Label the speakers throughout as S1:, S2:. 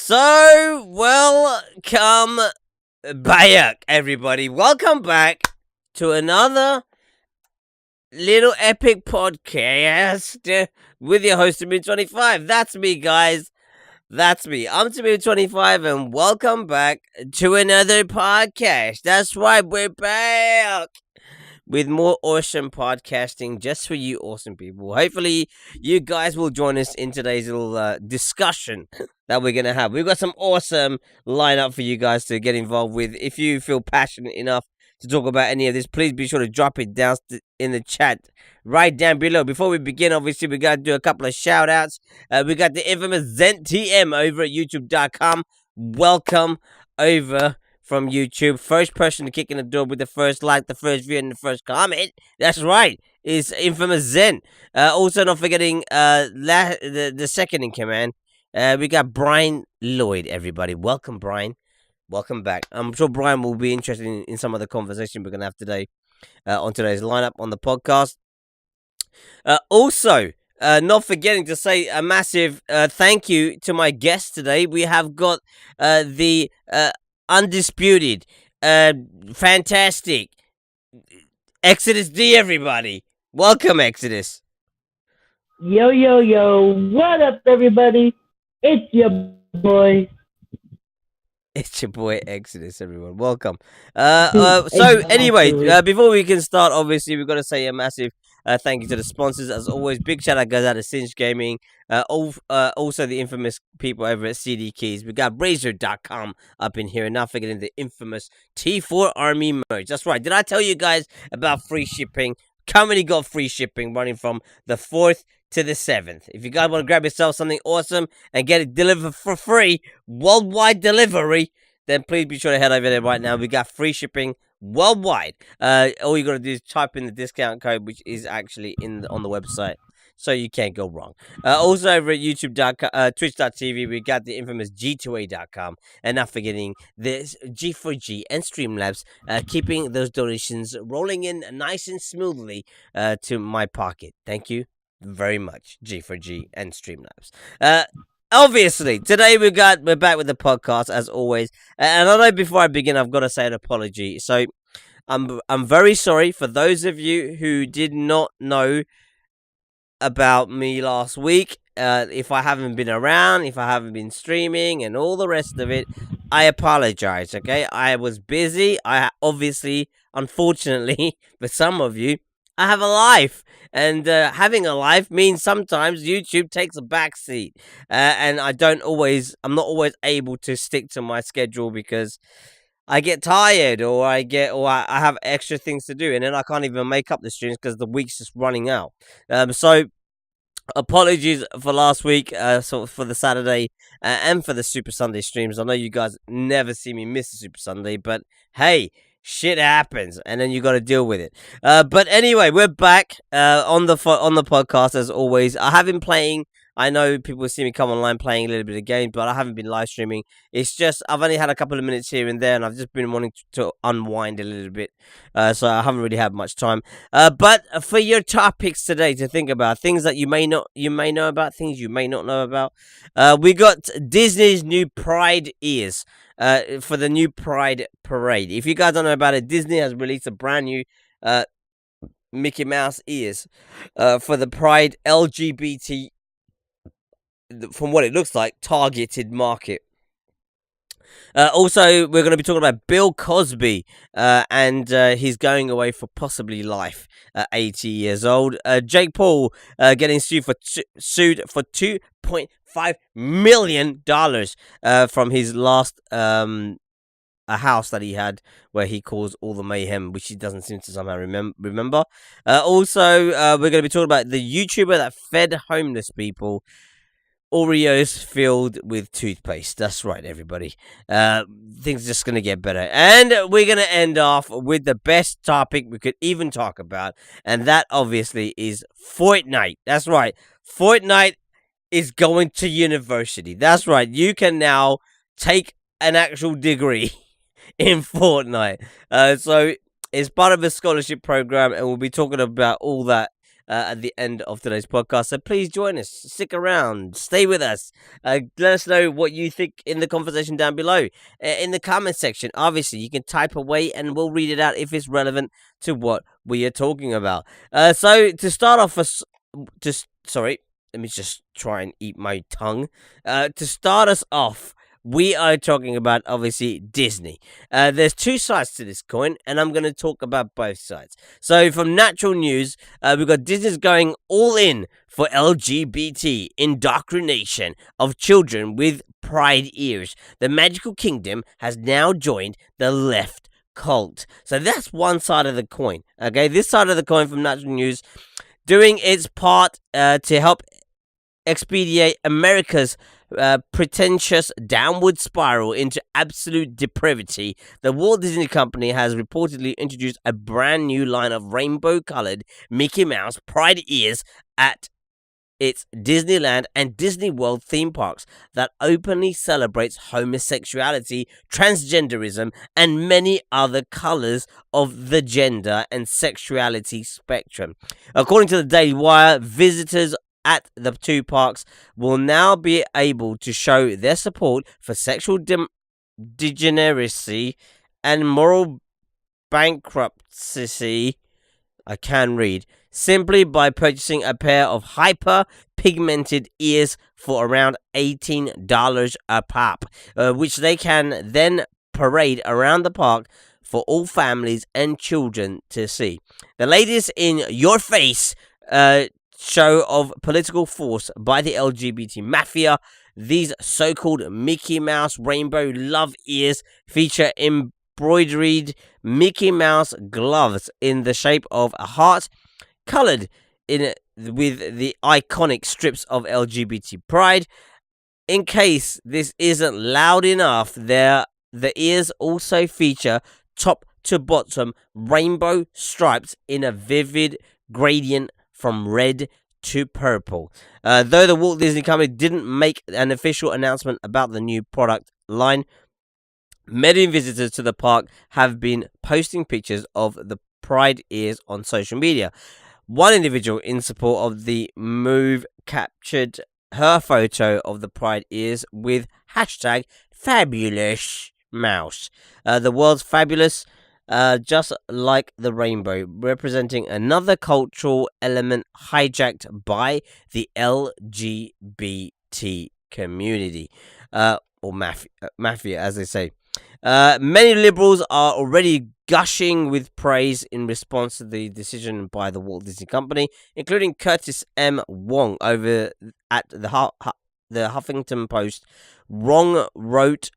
S1: So, welcome back, everybody. Welcome back to another little epic podcast with your host, Tamir25. That's me, guys. That's me. I'm Tamir25, and welcome back to another podcast. That's right, we're back with more awesome podcasting just for you awesome people. Hopefully, you guys will join us in today's little discussion that we're going to have. We've got some awesome lineup for you guys to get involved with. If you feel passionate enough to talk about any of this, please be sure to drop it down in the chat right down below. Before we begin, obviously, we got to do a couple of shout outs. We got the infamous ZentTM over at youtube.com. Welcome over from YouTube. First person to kick in the door with the first like, the first view, and the first comment. That's right. Is infamous Zen. Also, not forgetting the second in command. We got Brian Lloyd, everybody. Welcome, Brian. Welcome back. I'm sure Brian will be interested in some of the conversation we're going to have today on today's lineup on the podcast. Also, not forgetting to say a massive thank you to my guest today. We have got the undisputed, fantastic Exodus D, everybody. Welcome, Exodus.
S2: Yo, yo, yo. What up, everybody? It's your boy.
S1: It's your boy Exodus, everyone. Welcome. Anyway, before we can start, obviously, we've got to say a massive thank you to the sponsors. As always, big shout out goes out to Cinch Gaming. Also, the infamous people over at CD Keys. We got Razor.com up in here. And not forgetting the infamous T4 Army merch. That's right. Did I tell you guys about free shipping? Currently got free shipping running from the 4th to the 7th. If you guys want to grab yourself something awesome and get it delivered for free, worldwide delivery, then please be sure to head over there right now. We got free shipping worldwide. All you got to do is type in the discount code, which is actually on the website, so you can't go wrong. Also over at YouTube.com, Twitch.tv, we got the infamous G2A.com, and not forgetting this G4G and Streamlabs, keeping those donations rolling in nice and smoothly to my pocket. Thank you very much, G4G and Streamlabs. Obviously, today we're back with the podcast as always, and I know before I begin, I've got to say an apology. So, I'm very sorry for those of you who did not know about me last week. If I haven't been around, if I haven't been streaming, and all the rest of it, I apologize. Okay, I was busy. I obviously, unfortunately, for some of you, I have a life, and having a life means sometimes YouTube takes a backseat, and I'm not always able to stick to my schedule because I get tired, or I have extra things to do, and then I can't even make up the streams because the week's just running out. So apologies for last week, for the Saturday and for the Super Sunday streams. I know you guys never see me miss the Super Sunday, but hey, shit happens, and then you got to deal with it. But anyway, we're back on the podcast as always. I have been playing. I know people see me come online playing a little bit of games, but I haven't been live streaming. It's just I've only had a couple of minutes here and there, and I've just been wanting to unwind a little bit. So I haven't really had much time. But for your topics today to think about, things that you may know about, things you may not know about. We got Disney's new Pride ears. For the new Pride Parade. If you guys don't know about it, Disney has released a brand new Mickey Mouse ears for the Pride LGBT, from what it looks like, targeted market. Also, we're going to be talking about Bill Cosby, and he's going away for possibly life at 80 years old. Jake Paul getting sued for $2.5 million from his last a house that he had where he caused all the mayhem, which he doesn't seem to somehow remember. Also, we're going to be talking about the YouTuber that fed homeless people Oreos filled with toothpaste. That's right, everybody. Things are just going to get better. And we're going to end off with the best topic we could even talk about. And that, obviously, is Fortnite. That's right. Fortnite is going to university. That's right. You can now take an actual degree in Fortnite. So it's part of a scholarship program, and we'll be talking about all that at the end of today's podcast. So please join us, stick around, stay with us. Let us know what you think in the conversation down below. In the comment section, obviously, you can type away and we'll read it out if it's relevant to what we are talking about. So to start off, sorry, let me just try and eat my tongue. To start us off, we are talking about, obviously, Disney. There's two sides to this coin, and I'm going to talk about both sides. So, from Natural News, we've got Disney's going all in for LGBT indoctrination of children with pride ears. The Magical Kingdom has now joined the left cult. So, that's one side of the coin. Okay, this side of the coin from Natural News doing its part to help expedite America's pretentious downward spiral into absolute depravity. The Walt Disney Company has reportedly introduced a brand new line of rainbow-colored Mickey Mouse pride ears at its Disneyland and Disney World theme parks that openly celebrates homosexuality, transgenderism, and many other colors of the gender and sexuality spectrum. According to the Daily Wire, visitors at the two parks will now be able to show their support for sexual degeneracy and moral bankruptcy. I can read. Simply by purchasing a pair of hyper pigmented ears for around $18 a pop, which they can then parade around the park for all families and children to see. The latest in your face show of political force by the LGBT mafia. These so-called Mickey Mouse rainbow love ears feature embroidered Mickey Mouse gloves in the shape of a heart, colored in with the iconic strips of LGBT pride. In case this isn't loud enough, the ears also feature top to bottom rainbow stripes in a vivid gradient from red to purple. Though the Walt Disney Company didn't make an official announcement about the new product line, many visitors to the park have been posting pictures of the pride ears on social media. One individual in support of the move captured her photo of the pride ears with hashtag fabulous mouse. The world's fabulous, just like the rainbow, representing another cultural element hijacked by the LGBT community, or mafia, as they say. Many liberals are already gushing with praise in response to the decision by the Walt Disney Company, including Curtis M. Wong over at the Huffington Post. Wong wrote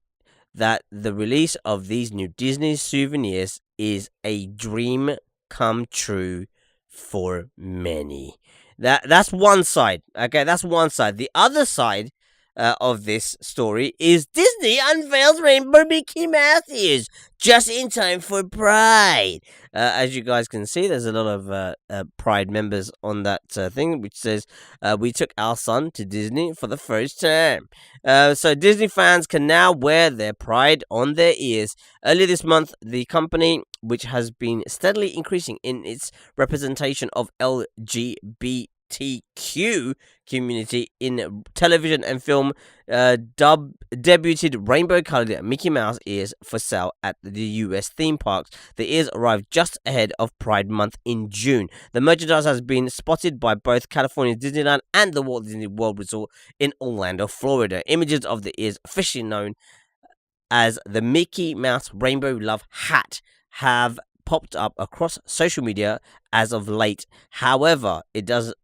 S1: that the release of these new Disney souvenirs is a dream come true for many. That's one side. Okay, that's one side. The other side of this story is Disney unveils rainbow Mickey Mouse ears just in time for Pride. As you guys can see, there's a lot of Pride members on that thing, which says, we took our son to Disney for the first time. So Disney fans can now wear their Pride on their ears. Earlier this month, the company, which has been steadily increasing in its representation of LGBTQ community in television and film, debuted rainbow-colored Mickey Mouse ears for sale at the US theme parks. The ears arrived just ahead of Pride Month in June. The merchandise has been spotted by both California's Disneyland and the Walt Disney World Resort in Orlando, Florida. Images of the ears, officially known as the Mickey Mouse Rainbow Love Hat, have popped up across social media as of late. However, it doesn't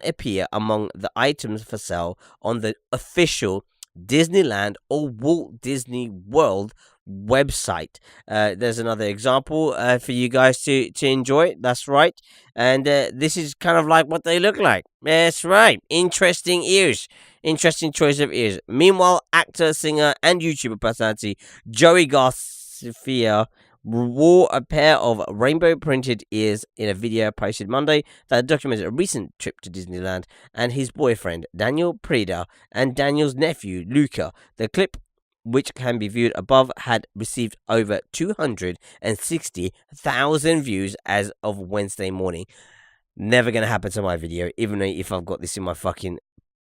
S1: appear among the items for sale on the official Disneyland or Walt Disney World website. There's another example for you guys to enjoy. That's right. And this is kind of like what they look like. That's right. Interesting ears. Interesting choice of ears. Meanwhile, actor, singer, and YouTuber personality Joey Garcia wore a pair of rainbow printed ears in a video posted Monday that documented a recent trip to Disneyland and his boyfriend Daniel Prida and Daniel's nephew Luca. The clip, which can be viewed above, had received over 260,000 views as of Wednesday morning. Never gonna happen to my video, even though if I've got this in my fucking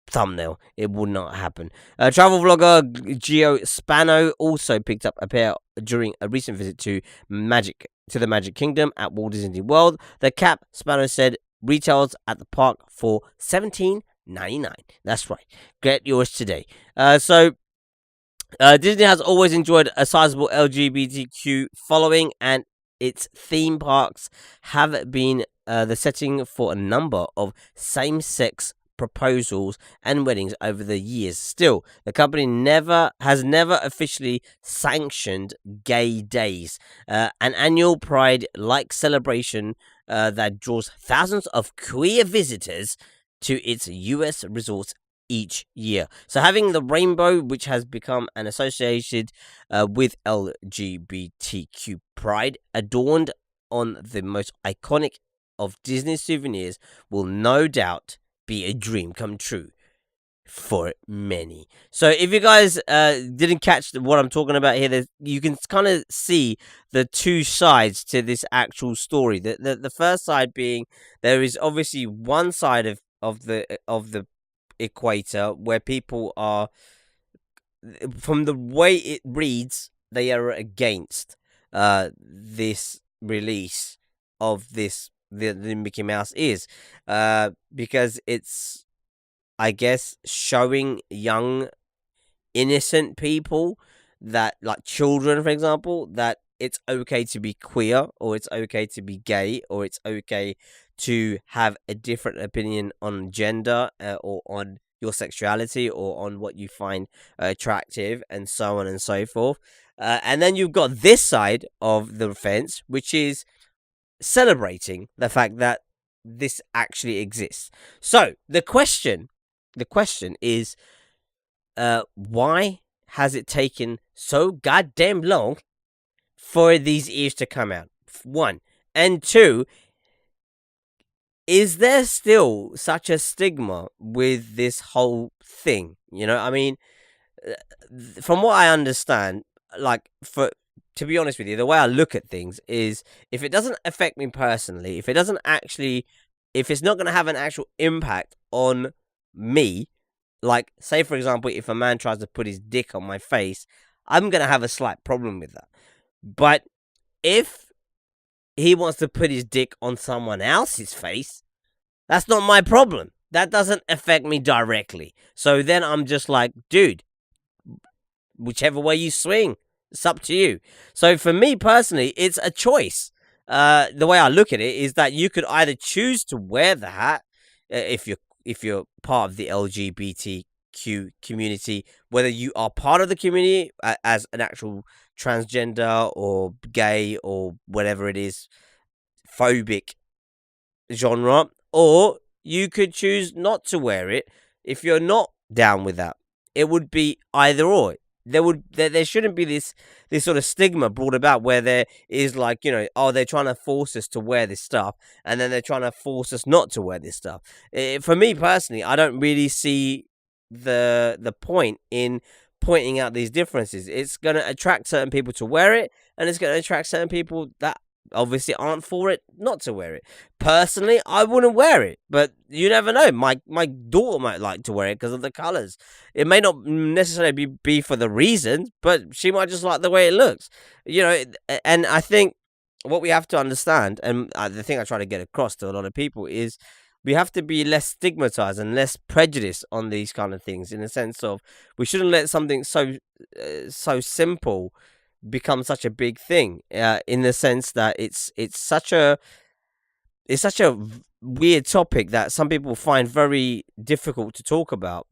S1: thumbnail, it would not happen. Travel vlogger Geo Spano also picked up a pair during a recent visit to the Magic Kingdom at Walt Disney World. The cap, Spano said, retails at the park for $17.99. That's right. Get yours today. Disney has always enjoyed a sizable LGBTQ following, and its theme parks have been the setting for a number of same-sex proposals and weddings over the years. Still, the company has never officially sanctioned gay days, an annual pride-like celebration that draws thousands of queer visitors to its U.S. resorts each year. So having the rainbow, which has become an associated with LGBTQ pride, adorned on the most iconic of Disney souvenirs, will no doubt be a dream come true for many. So if you guys didn't catch what I'm talking about here, you can kind of see the two sides to this actual story. The first side being there is obviously one side of the equator where people are, from the way it reads, they are against this release of the Mickey Mouse is because it's, I guess, showing young innocent people, that like children for example, that it's okay to be queer, or it's okay to be gay, or it's okay to have a different opinion on gender, or on your sexuality, or on what you find attractive, and so on and so forth. And then you've got this side of the fence, which is celebrating the fact that this actually exists. So the question is, why has it taken so goddamn long for these ears to come out? One. And two, is there still such a stigma with this whole thing? You know, I mean, from what I understand, like, to be honest with you, the way I look at things is, if it doesn't affect me personally, if it's not going to have an actual impact on me, like, say, for example, if a man tries to put his dick on my face, I'm going to have a slight problem with that. But if he wants to put his dick on someone else's face, that's not my problem. That doesn't affect me directly. So then I'm just like, dude, whichever way you swing, it's up to you. So for me personally, it's a choice. The way I look at it is that you could either choose to wear the hat if you're part of the LGBTQ community, whether you are part of the community as an actual transgender or gay or whatever it is, phobic genre, or you could choose not to wear it if you're not down with that. It would be either or. There shouldn't be this sort of stigma brought about where there is, like, you know, oh, they're trying to force us to wear this stuff, and then they're trying to force us not to wear this stuff. For me personally, I don't really see the point in pointing out these differences. It's going to attract certain people to wear it, and it's going to attract certain people that obviously aren't for it not to wear it. Personally, I wouldn't wear it, but you never know. My daughter might like to wear it because of the colors. It may not necessarily be for the reason, but she might just like the way it looks. You know, and I think what we have to understand, and the thing I try to get across to a lot of people, is we have to be less stigmatized and less prejudiced on these kind of things, in the sense of we shouldn't let something so simple become such a big thing, in the sense that it's such a weird topic that some people find very difficult to talk about.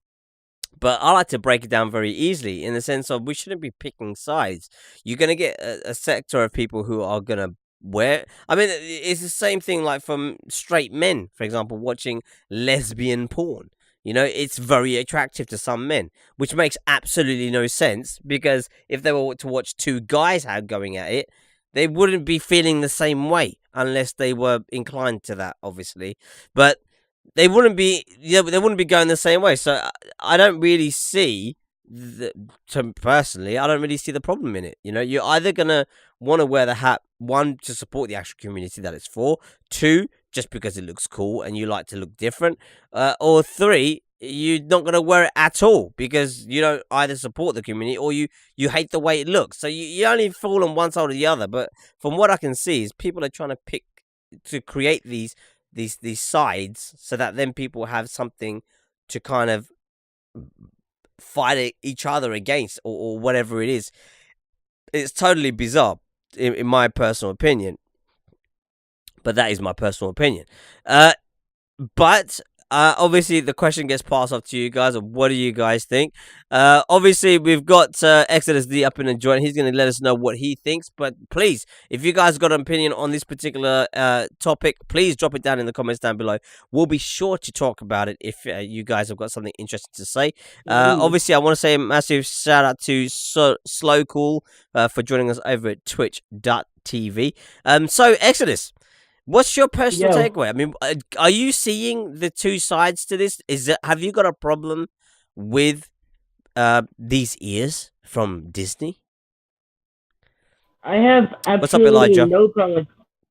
S1: But I like to break it down very easily, in the sense of we shouldn't be picking sides. You're going to get a sector of people who are going to wear, I mean, it's the same thing like from straight men, for example, watching lesbian porn. You know, it's very attractive to some men, which makes absolutely no sense, because if they were to watch two guys going at it, they wouldn't be feeling the same way unless they were inclined to that, obviously. But they wouldn't be going the same way. So I don't really see personally, I don't really see the problem in it. You know, you're either gonna want to wear the hat, one, to support the actual community that it's for, two, just because it looks cool and you like to look different, or 3, you're not going to wear it at all because you don't either support the community or you hate the way it looks. So you only fall on one side or the other. But from what I can see, is people are trying to create these sides so that then people have something to kind of fight each other against, or whatever it is. It's totally bizarre, in my personal opinion. But that is my personal opinion. But obviously, the question gets passed off to you guys. Of what do you guys think? Obviously, we've got Exodus D up in the joint. He's going to let us know what he thinks. But please, if you guys got an opinion on this particular topic, please drop it down in the comments down below. We'll be sure to talk about it if you guys have got something interesting to say. Obviously, I want to say a massive shout out to Slow Cool for joining us over at twitch.tv. So, Exodus, what's your personal
S2: Yo,
S1: takeaway? I mean, are you seeing the two sides to this? Have you got a problem with these ears from Disney?
S2: I have
S1: What's up,
S2: absolutely
S1: Elijah?
S2: no problem with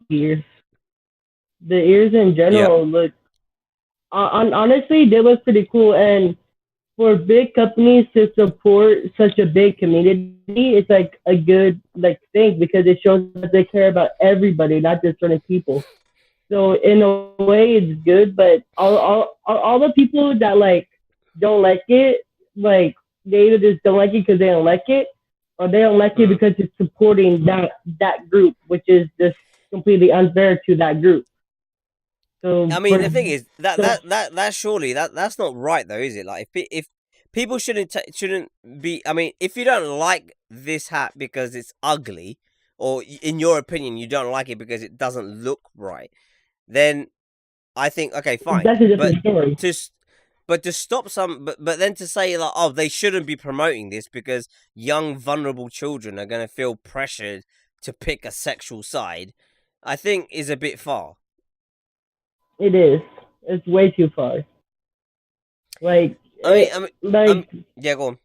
S2: ears. The ears in
S1: Yep.
S2: general look, honestly, they look pretty cool. And for big companies to support such a big community, it's like a good like thing because it shows that they care about everybody, not just certain people. So in a way, it's good. But all the people that like don't like it, like they either just don't like it because they don't like it, or they don't like it
S1: Mm.
S2: because it's supporting that group, which is just completely unfair to that group. So
S1: I mean,
S2: for
S1: the thing is
S2: so
S1: that surely that's not right though, is it? Like, if people shouldn't be. I mean, if you don't like this hat because it's ugly, or in your opinion you don't like it because it doesn't look right, then I think, okay, fine.
S2: that's a
S1: But
S2: different story.
S1: to but to stop but then to say, like, oh, they shouldn't be promoting this because young vulnerable children are going to feel pressured to pick a sexual side, I think is a bit far.
S2: It is. It's way too far. Like
S1: I mean, I mean,
S2: like
S1: yeah, go on.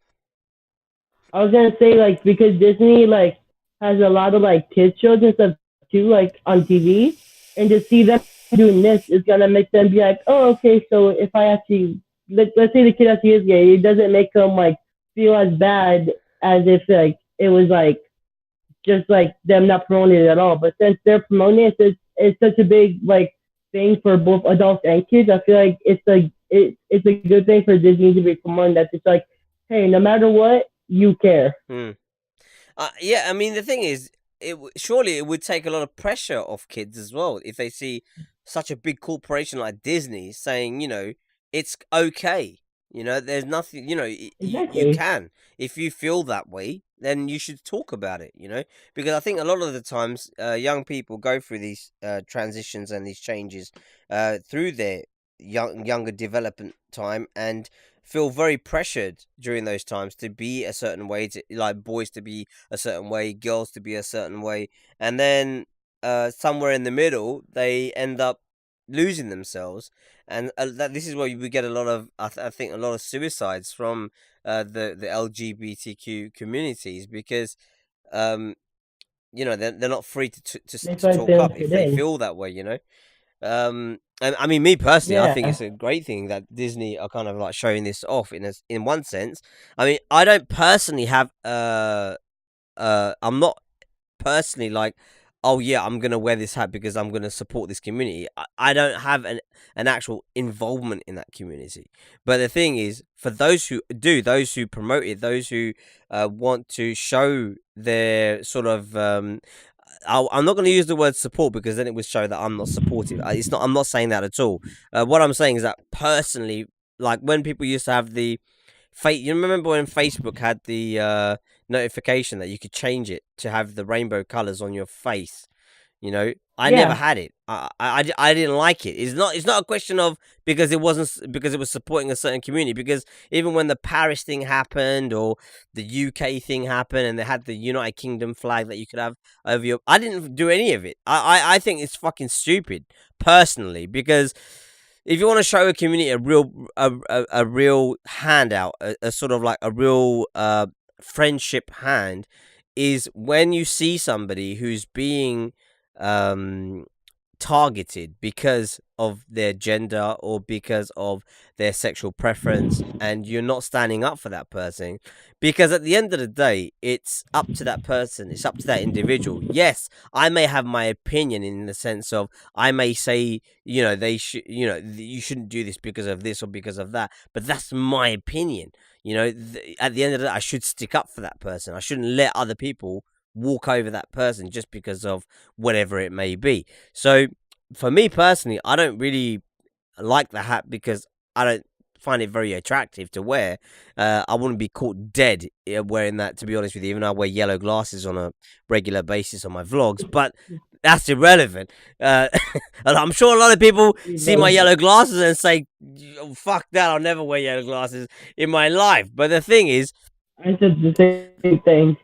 S2: I was gonna say like because Disney like has a lot of like kids shows and stuff too, like on TV, and to see them doing this is gonna make them be like, oh, okay, so if I actually let's say the kid actually is gay, it doesn't make them like feel as bad as if like it was like just like them not promoting it at all. But since they're promoting it, it's such a big like thing for both adults and kids. I feel like it's a good thing for Disney to be promoting that. It's like, hey, no matter what, you care.
S1: Hmm. Yeah, I mean, the thing is, surely it would take a lot of pressure off kids as well if they see such a big corporation like Disney saying, it's okay. There's nothing. You
S2: Exactly.
S1: can, if you feel that way, then you should talk about it. Because I think a lot of the times, young people go through these transitions and these changes through their younger development time, and feel very pressured during those times to be a certain way, to like boys to be a certain way, girls to be a certain way, and then somewhere in the middle they end up losing themselves, and this is where we get a lot of I think a lot of suicides from the LGBTQ communities, because they're not free
S2: They
S1: to
S2: find
S1: talk
S2: things
S1: up if they
S2: today.
S1: feel that way. And I mean, me personally, I think
S2: Yeah,
S1: it's a great thing that Disney are kind of like showing this off in one sense. I mean, I don't personally have I'm not personally like, oh yeah, I'm gonna wear this hat because I'm gonna support this community. I don't have an actual involvement in that community. But the thing is, for those who do, those who promote it, those who want to show their sort of I'm not going to use the word support because then it would show that I'm not supportive. It's not. I'm not saying that at all. What I'm saying is that personally, like when people used to have the you remember when Facebook had the notification that you could change it to have the rainbow colors on your face? I never
S2: yeah,
S1: had it. I didn't like it. It's not a question of because it wasn't because it was supporting a certain community. Because even when the Paris thing happened or the UK thing happened, and they had the United Kingdom flag that you could have over your, I didn't do any of it. I think it's fucking stupid personally, because if you want to show a community a real handout, a sort of like a real friendship is when you see somebody who's being um targeted because of their gender or because of their sexual preference, and you're not standing up for that person. Because at the end of the day, it's up to that person, it's up to that individual. Yes, I may have my opinion in the sense of I may say, they should, you shouldn't do this because of this or because of that, but that's my opinion. At the end of the day, I should stick up for that person. I shouldn't let other people walk over that person just because of whatever it may be. So, for me personally, I don't really like the hat because I don't find it very attractive to wear. I wouldn't be caught dead wearing that, to be honest with you, even though I wear yellow glasses on a regular basis on my vlogs. But that's irrelevant. And I'm sure a lot of people see my yellow glasses and say, "Oh, fuck that, I'll never wear yellow glasses in my life." But the thing is,
S2: I said the same thing.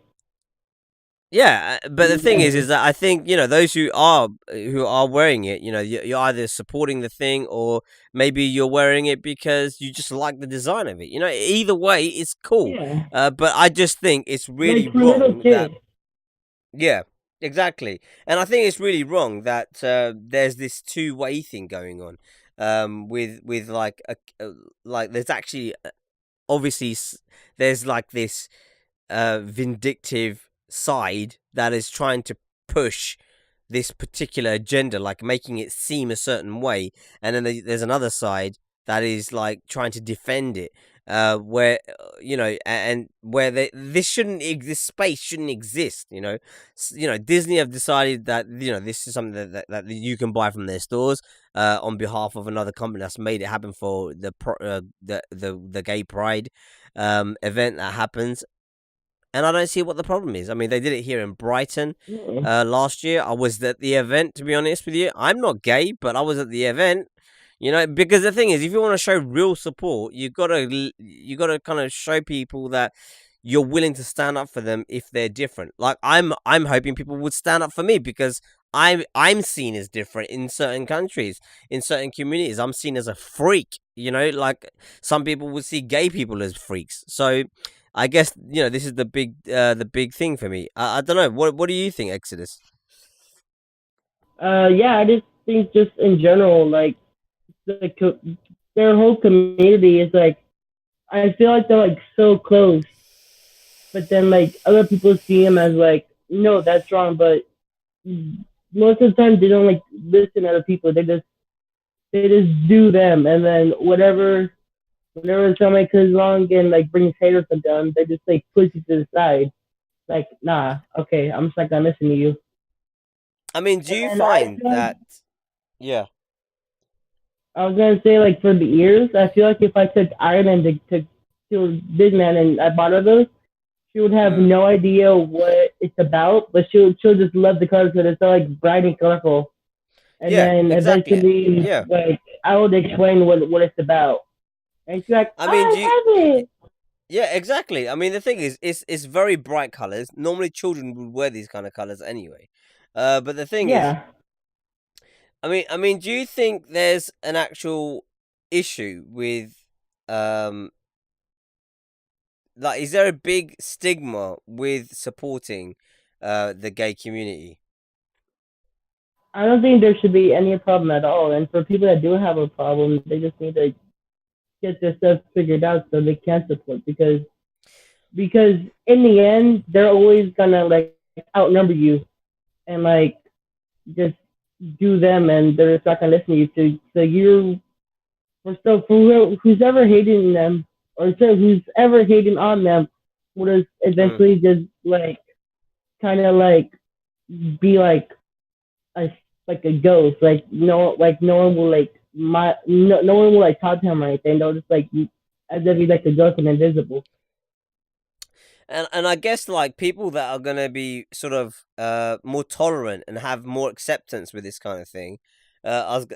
S1: yeah, but the thing is that I think those who are wearing it, you're either supporting the thing or maybe you're wearing it because you just like the design of it. Either way, it's cool.
S2: Yeah,
S1: But I just think it's really
S2: like for little
S1: wrong that,
S2: kids.
S1: yeah, exactly, and I think it's really wrong that there's this two-way thing going on, with like like there's actually obviously there's like this vindictive side that is trying to push this particular agenda, like making it seem a certain way, and then there's another side that is like trying to defend it, where and where this this space shouldn't exist. Disney have decided that this is something that you can buy from their stores, on behalf of another company that's made it happen for the gay pride event that happens. And I don't see what the problem is. I mean, they did it here in Brighton
S2: Mm.
S1: last year. I was at the event, to be honest with you. I'm not gay, but I was at the event. Because the thing is, if you want to show real support, you gotta kind of show people that you're willing to stand up for them if they're different. Like I'm hoping people would stand up for me because I'm seen as different in certain countries, in certain communities. I'm seen as a freak. Like some people would see gay people as freaks. So I guess this is the big thing for me. I don't know. What do you think, Exodus?
S2: Yeah, I just think just in general, like their whole community is like, I feel like they're like so close, but then like other people see them as like, no, that's wrong. But most of the time they don't like listen to other people. They just do them, and then whenever somebody comes along and like brings haters to them, they just like push it to the side. Like, nah, okay, I'm just not gonna listen to you.
S1: I mean, do
S2: And
S1: you
S2: then I
S1: find
S2: feel like
S1: that? Yeah.
S2: I was gonna say like for the ears, I feel like if I took Ireland to a big man and I bought her those, she would have
S1: Mm.
S2: no idea what it's about, but she'll just love the colors because it's so like bright and colorful. And
S1: Yeah.
S2: then
S1: Exactly.
S2: eventually,
S1: Yeah.
S2: like I would explain what it's about, and she's like,
S1: I mean, do you?
S2: I have it.
S1: Yeah. Exactly. I mean, the thing is, it's very bright colors. Normally, children would wear these kind of colors anyway. But the thing is,
S2: Yeah,
S1: I mean, do you think there's an actual issue with, um, like, is there a big stigma with supporting, the gay community?
S2: I don't think there should be any problem at all. And for people that do have a problem, they just need to get their stuff figured out so they can support because in the end they're always gonna like outnumber you and like just do them and they're just not gonna listen to you. So you're for who's ever hating them or so who's ever hating on them will just
S1: Mm.
S2: eventually just like kind of like be a like a ghost. Like no one will like no one will like talk to him or anything. They'll just like as if he's like a ghost and invisible.
S1: And I guess like people that are gonna be sort of more tolerant and have more acceptance with this kind of thing,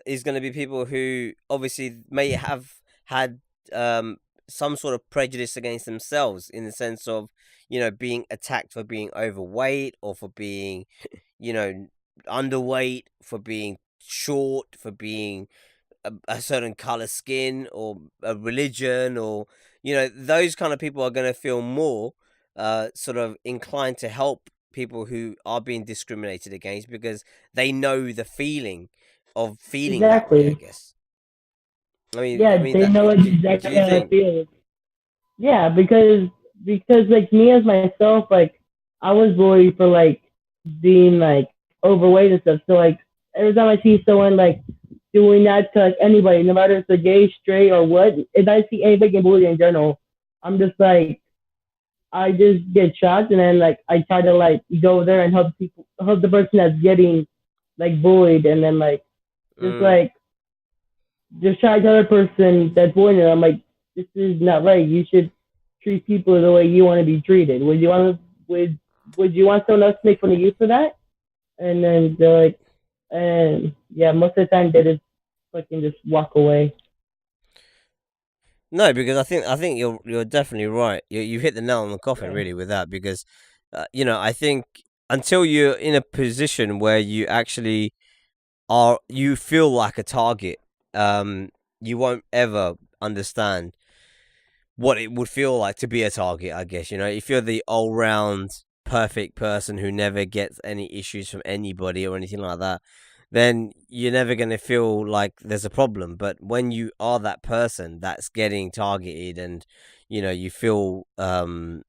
S1: is gonna be people who obviously may have had um some sort of prejudice against themselves in the sense of being attacked for being overweight or for being you know underweight, for being short, for being a certain color skin or a religion, or those kind of people are going to feel more sort of inclined to help people who are being discriminated against because they know the feeling. of feeling that way, I
S2: exactly.
S1: guess. I
S2: Yeah,
S1: mean
S2: they
S1: that.
S2: know
S1: What do
S2: exactly
S1: you
S2: how I
S1: think?
S2: feel. Yeah, because like me as myself, like I was bullied for like being like overweight and stuff. So like every time I see someone like doing that to like anybody, no matter if they're gay, straight, or what, if I see anybody getting bullied in general, I'm just like I just get shocked, and then like I try to like go there and help the person that's getting like bullied, and then just
S1: Mm.
S2: like just try to tell the person that's bullying them, I'm like, this is not right. You should treat people the way you want to be treated. Would you want someone else to make fun of you for that? And then they're like, and yeah, most of the time they just fucking just walk away.
S1: No, because I think you're definitely right. You hit the nail on the coffin
S2: Yeah.
S1: really with that because, I think until you're in a position where you actually you feel like a target, um, you won't ever understand what it would feel like to be a target. I guess if you're the all round perfect person who never gets any issues from anybody or anything like that, then you're never going to feel like there's a problem. But when you are that person that's getting targeted and you feel that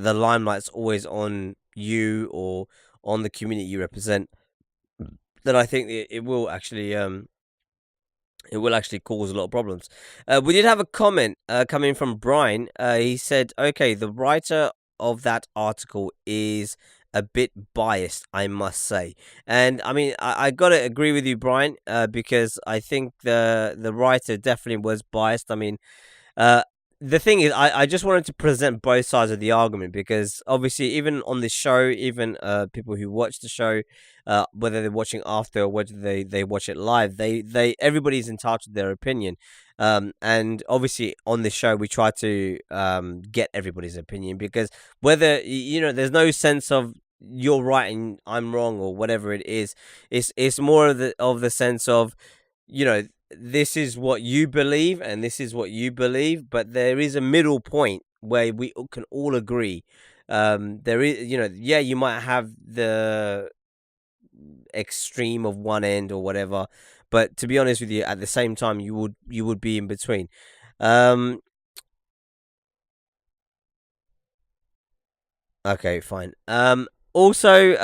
S1: the limelight's always on you or on the community you represent, then I think it will actually cause a lot of problems. We did have a comment coming from Brian. He said, "Okay, the writer of that article is a bit biased, I must say." And I mean, I gotta agree with you, Brian, because I think the writer definitely was biased. I mean, uh, the thing is, I just wanted to present both sides of the argument because obviously, even on this show, even people who watch the show, whether they're watching after or whether they watch it live, everybody's entitled to their opinion. And obviously, on this show, we try to get everybody's opinion because whether there's no sense of you're right and I'm wrong or whatever it is. It's more of the sense of you know this is what you believe and this is what you believe, but there is a middle point where we can all agree. There is, yeah, you might have the extreme of one end or whatever, but to be honest with you, at the same time, you would be in between. Um, Okay, fine. Also,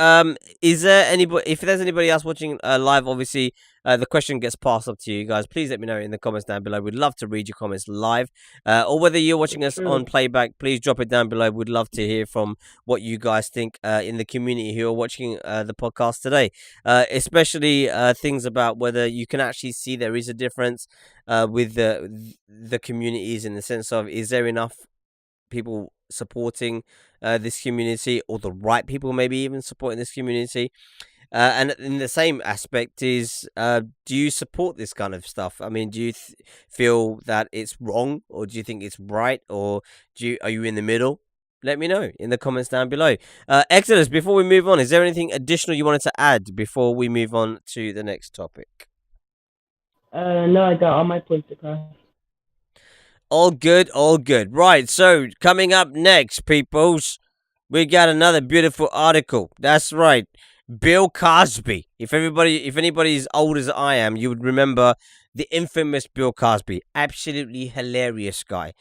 S1: is there anybody? If there's anybody else watching live, obviously, the question gets passed up to you guys. Please let me know in the comments down below. We'd love to read your comments live, or whether you're
S2: For
S1: watching us on
S2: sure.
S1: playback. Please drop it down below. We'd love to hear from what you guys think in the community who are watching the podcast today, especially things about whether you can actually see there is a difference with the communities in the sense of is there enough people supporting this community or the right people maybe even supporting this community, and in the same aspect is do you support this kind of stuff? I mean, do you feel that it's wrong or do you think it's right, or are you in the middle? Let me know in the comments down below. Exodus, before we move on, is there anything additional you wanted to add before we move on to the next topic?
S2: No, I got all my points across.
S1: All good, all good. Right, so coming up next, peoples, we got another beautiful article. That's right, Bill Cosby. If anybody as old as I am, you would remember the infamous Bill Cosby. Absolutely hilarious guy.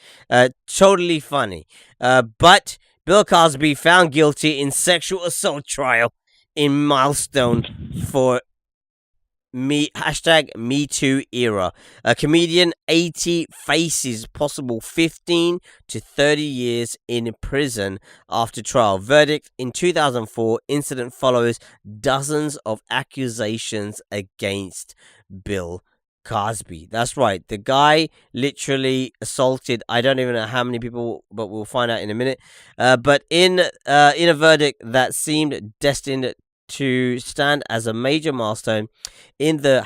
S1: Totally funny. But Bill Cosby found guilty in sexual assault trial in milestone for Me Too era. A comedian 80 faces possible 15 to 30 years in prison after trial. Verdict in 2004. Incident follows dozens of accusations against Bill Cosby. That's right. The guy literally assaulted. I don't even know how many people, but we'll find out in a minute. But in a verdict that seemed destined to stand as a major milestone in the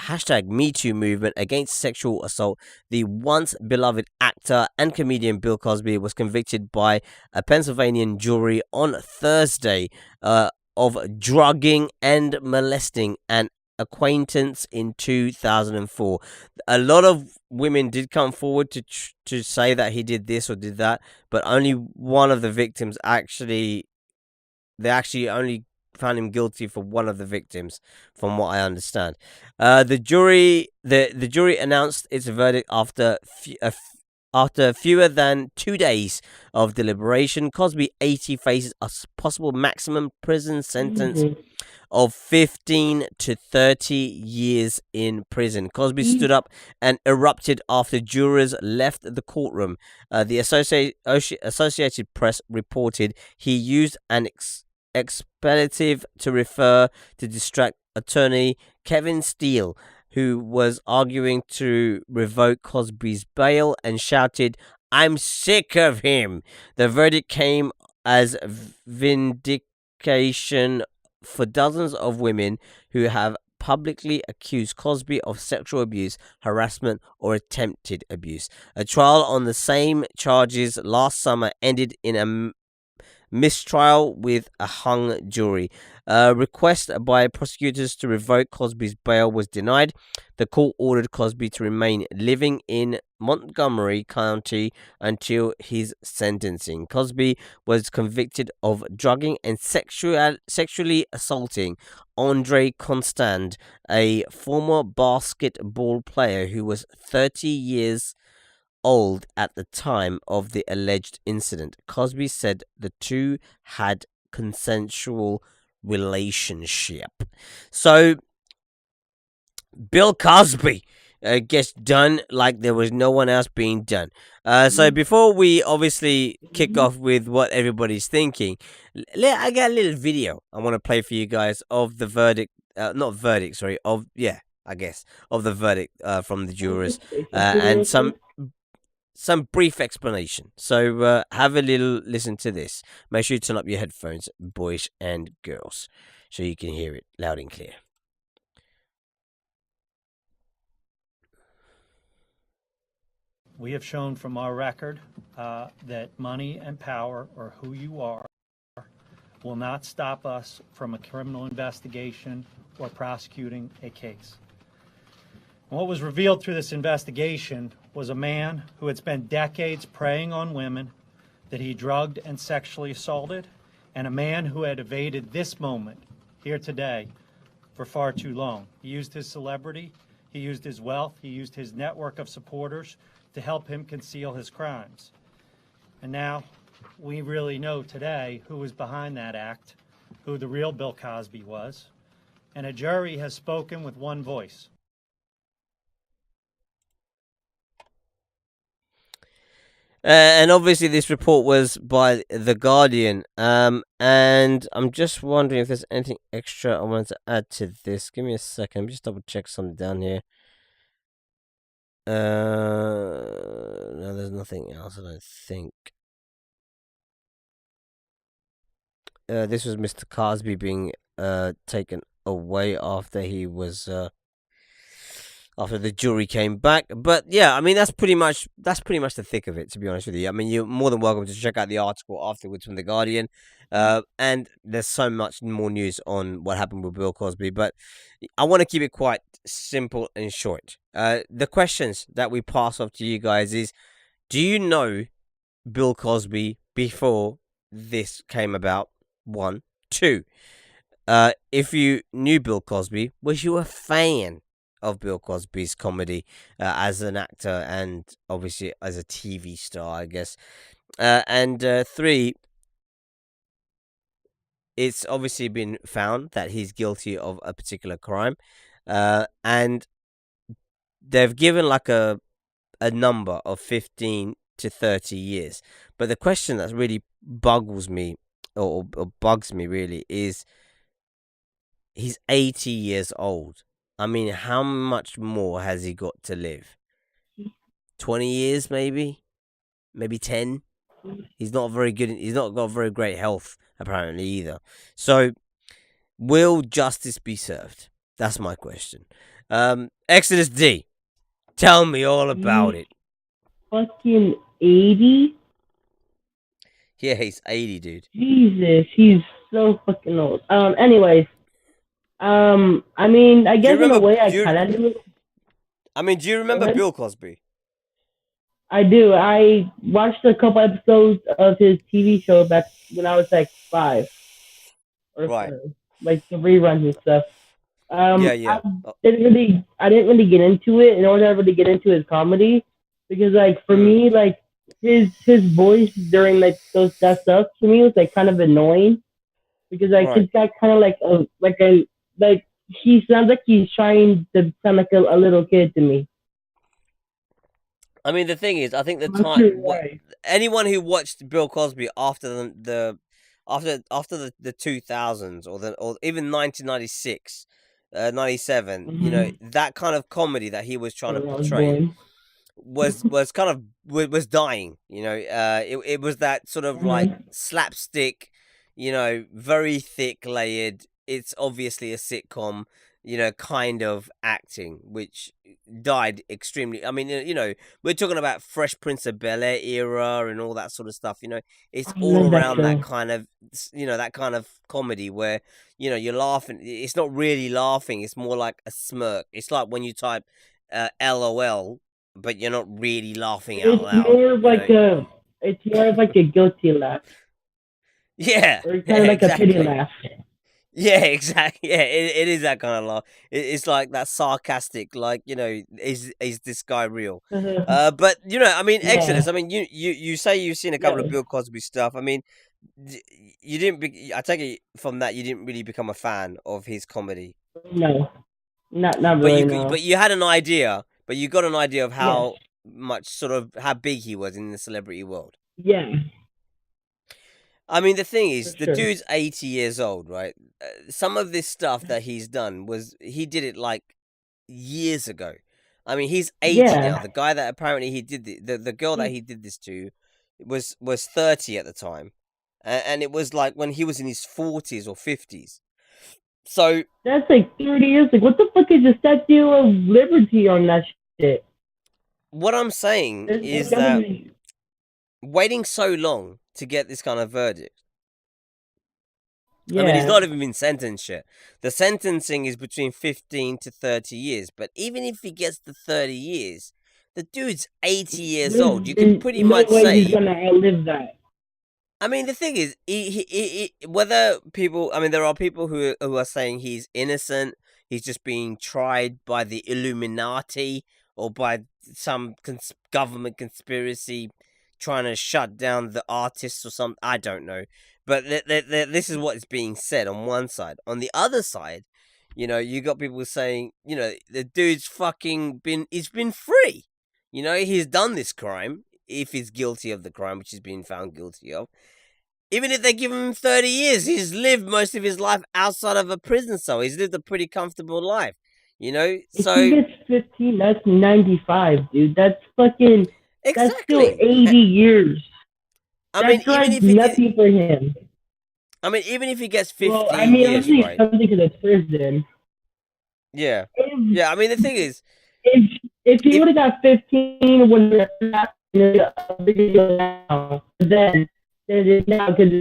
S1: Me Too movement against sexual assault, the once beloved actor and comedian Bill Cosby was convicted by a Pennsylvania jury on Thursday of drugging and molesting an acquaintance in 2004. A lot of women did come forward to say that he did this or did that, but only one of the victims actually they actually only found him guilty for one of the victims, from what I understand. The jury announced its verdict after fewer than 2 days of deliberation. Cosby 80 faces a possible maximum prison sentence
S2: Jesus.
S1: of 15 to 30 years in prison. Cosby stood up and erupted after jurors left the courtroom. The Associated Press reported he used an expletive to refer to district attorney Kevin Steele, who was arguing to revoke Cosby's bail, and shouted, "I'm sick of him." The verdict came as vindication for dozens of women who have publicly accused Cosby of sexual abuse, harassment, or attempted abuse. A trial on the same charges last summer ended in a mistrial with a hung jury. A request by prosecutors to revoke Cosby's bail was denied. The court ordered Cosby to remain living in Montgomery County until his sentencing. Cosby was convicted of drugging and sexually assaulting Andre Constant, a former basketball player who was 30 years old at the time of the alleged incident. Cosby said the two had consensual relationship. So Bill Cosby gets done like there was no one else being done. So before we obviously kick off with what everybody's thinking, I got a little video I want to play for you guys of the verdict. Not verdict, sorry. Of the verdict from the jurors, and some brief explanation. So have a little listen to this. Make sure you turn up your headphones, boys and girls, so you can hear it loud and clear.
S3: We have shown from our record that money and power, or who you are, will not stop us from a criminal investigation or prosecuting a case. And what was revealed through this investigation was a man who had spent decades preying on women that he drugged and sexually assaulted, and a man who had evaded this moment here today for far too long. He used his celebrity, he used his wealth, he used his network of supporters to help him conceal his crimes. And now we really know today who was behind that act, who the real Bill Cosby was, and a jury has spoken with one voice.
S1: And obviously this report was by The Guardian, and I'm just wondering if there's anything extra I wanted to add to this. Give me a second, just double check something down here. No, there's nothing else, I don't think. This was Mr. Cosby being taken away after he was after the jury came back. But yeah, I mean that's pretty much the thick of it, to be honest with you. I mean, you're more than welcome to check out the article afterwards from The Guardian. And there's so much more news on what happened with Bill Cosby, but I want to keep it quite simple and short. The questions that we pass off to you guys is: do you know Bill Cosby before this came about? 1, 2. If you knew Bill Cosby, was you a fan of Bill Cosby's comedy as an actor and obviously as a TV star, I guess? And 3, it's obviously been found that he's guilty of a particular crime, and they've given like a number of 15 to 30 years. But the question that really bugs me really is, he's 80 years old. I mean, how much more has he got to live? 20 years, maybe 10. He's not very good. He's not got very great health, apparently, either. So, will justice be served? That's my question. Exodus D, tell me all about it.
S2: Fucking 80?
S1: Yeah, he's 80, dude.
S2: Jesus, he's so fucking old. Anyways, I mean, I guess in a way I kind of do it.
S1: I mean, do you remember Bill Cosby?
S2: I do. I watched a couple episodes of his TV show back when I was like 5.
S1: Right.
S2: like the reruns and stuff.
S1: Yeah.
S2: I didn't really get into it in order to get into his comedy because like for
S1: Mm,
S2: me like his voice during like those that stuff to me was like kind of annoying because like
S1: right.
S2: he's got kind of like he sounds like he's trying to sound like a little kid to me.
S1: I mean, the thing is, I think the
S2: I'm not sure
S1: time
S2: why.
S1: anyone who watched Bill Cosby after after the 2000s or even 1996, 97,
S2: Mm-hmm.
S1: that kind of comedy that he was trying
S2: I
S1: to
S2: was
S1: portray
S2: born.
S1: was kind of was dying. It was that sort of like
S2: Mm-hmm.
S1: slapstick, very thick layered. It's obviously a sitcom, kind of acting, which died extremely. I mean, we're talking about Fresh Prince of Bel Air era and all that sort of stuff. It's
S2: I
S1: all
S2: love that
S1: around that
S2: show.
S1: kind of, that kind of comedy where you're laughing. It's not really laughing. It's more like a smirk. It's like when you type LOL but you're not really laughing out
S2: It's
S1: loud.
S2: more of like a it's more of like a guilty laugh
S1: Yeah,
S2: or
S1: yeah,
S2: kind of like a pity
S1: exactly.
S2: laugh.
S1: Yeah, exactly. Yeah, it is that kind of laugh. It's like that sarcastic, like is this guy real? But I mean,
S2: Yeah.
S1: Exodus. I mean, you say you've seen a couple of
S2: Yeah.
S1: Bill Cosby stuff. I mean, you didn't. I take it from that you didn't really become a fan of his comedy,
S2: No. Not
S1: but
S2: really. No.
S1: you had an idea. But you got an idea of
S2: Yes.
S1: how much sort of how big he was in the celebrity world.
S2: Yeah.
S1: I mean, the thing
S2: For
S1: is, the
S2: sure.
S1: dude's 80 years old, right? Some of this stuff that he's done he did it like years ago. I mean, he's 80 now.
S2: Yeah.
S1: The guy that apparently he did the girl that
S2: He's,
S1: he did this to was 30 at the time. And it was like when he was in his 40s or 50s. So,
S2: that's like 30 years. Like, what the fuck is the Statue of Liberty on that shit?
S1: what I'm saying
S2: It's
S1: is
S2: gotta
S1: that
S2: be.
S1: waiting so long to get this kind of verdict. I mean, he's
S2: Yeah.
S1: not even been sentenced yet. The sentencing is between 15 to 30 years. But even if he gets the 30 years, the dude's 80 years old. You could
S2: There's
S1: pretty
S2: no
S1: much
S2: way he's
S1: say.
S2: gonna outlive that.
S1: I mean, the thing is, whether people. I mean, there are people who are saying he's innocent. He's just being tried by the Illuminati or by some government conspiracy trying to shut down the artists or something. I don't know. But this is what is being said on one side. On the other side, you got people saying, the dude's he's been free. He's done this crime, if he's guilty of the crime, which he's been found guilty of. Even if they give him 30 years, he's lived most of his life outside of a prison cell. He's lived a pretty comfortable life,
S2: If he
S1: So,
S2: gets 15, that's 95, dude. That's fucking. That's still
S1: exactly.
S2: 80 years.
S1: I mean,
S2: That's like nothing for him.
S1: even if he gets
S2: Well, I
S1: 15
S2: mean,
S1: years,
S2: obviously
S1: right?
S2: something to the prison.
S1: Yeah.
S2: If
S1: Yeah, I mean, the thing is,
S2: if he
S1: if
S2: would have got 15 when they're now, then it is now because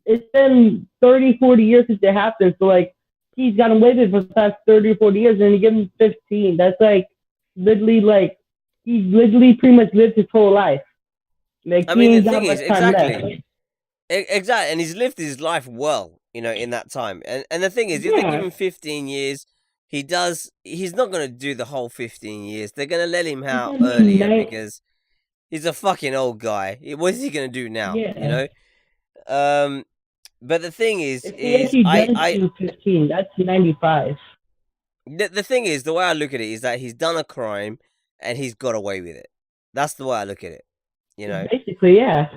S2: it's been 30, 40 years since it happened. So like he's got away with it for the past 30 or 40 years, and you give him 15. That's like he's literally pretty much lived his whole life. Like
S1: I
S2: he
S1: mean, the
S2: ain't
S1: thing
S2: got
S1: is,
S2: much time left.
S1: exactly. Exactly, and he's lived his life well, in that time. And the thing is, if they give
S2: Yeah,
S1: him 15 years, he's not going to do the whole 15 years. They're going to let him
S2: he's
S1: out
S2: gonna be
S1: earlier
S2: nice.
S1: because he's a fucking old guy. What is he going to do now,
S2: Yeah,
S1: Um, but the thing
S2: if he
S1: is
S2: actually does do 15, that's 95.
S1: the thing is, the way I look at it is that he's done a crime and he's got away with it. That's the way I look at it.
S2: Basically, yeah.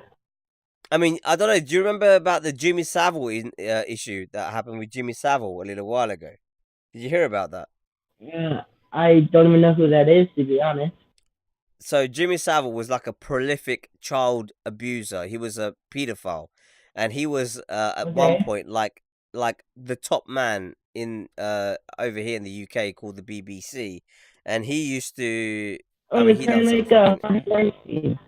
S1: I mean, I don't know. Do you remember about the Jimmy Savile issue that happened with Jimmy Savile a little while ago? Did you hear about that?
S2: Yeah, I don't even know who that is to be honest.
S1: So Jimmy Savile was like a prolific child abuser. He was a pedophile, and he was at one
S2: Okay.
S1: point like the top man in over here in the UK called the BBC, and he used to. I
S2: Oh,
S1: mean,
S2: it's
S1: he
S2: kind
S1: done
S2: of
S1: some
S2: like
S1: fucking.
S2: Weinstein.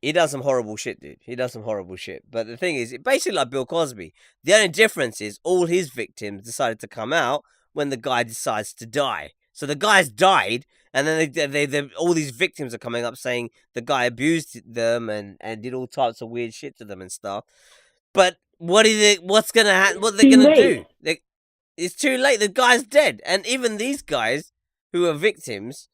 S1: He does some horrible shit, dude. He does some horrible shit. But the thing is, basically like Bill Cosby. The only difference is all his victims decided to come out when the guy decides to die. So the guy's died, and then all these victims are coming up saying the guy abused them and did all types of weird shit to them and stuff. But what is it? What's gonna happen? What they're
S2: Too
S1: gonna
S2: late.
S1: do? It's too late. The guy's dead, and even these guys who are victims,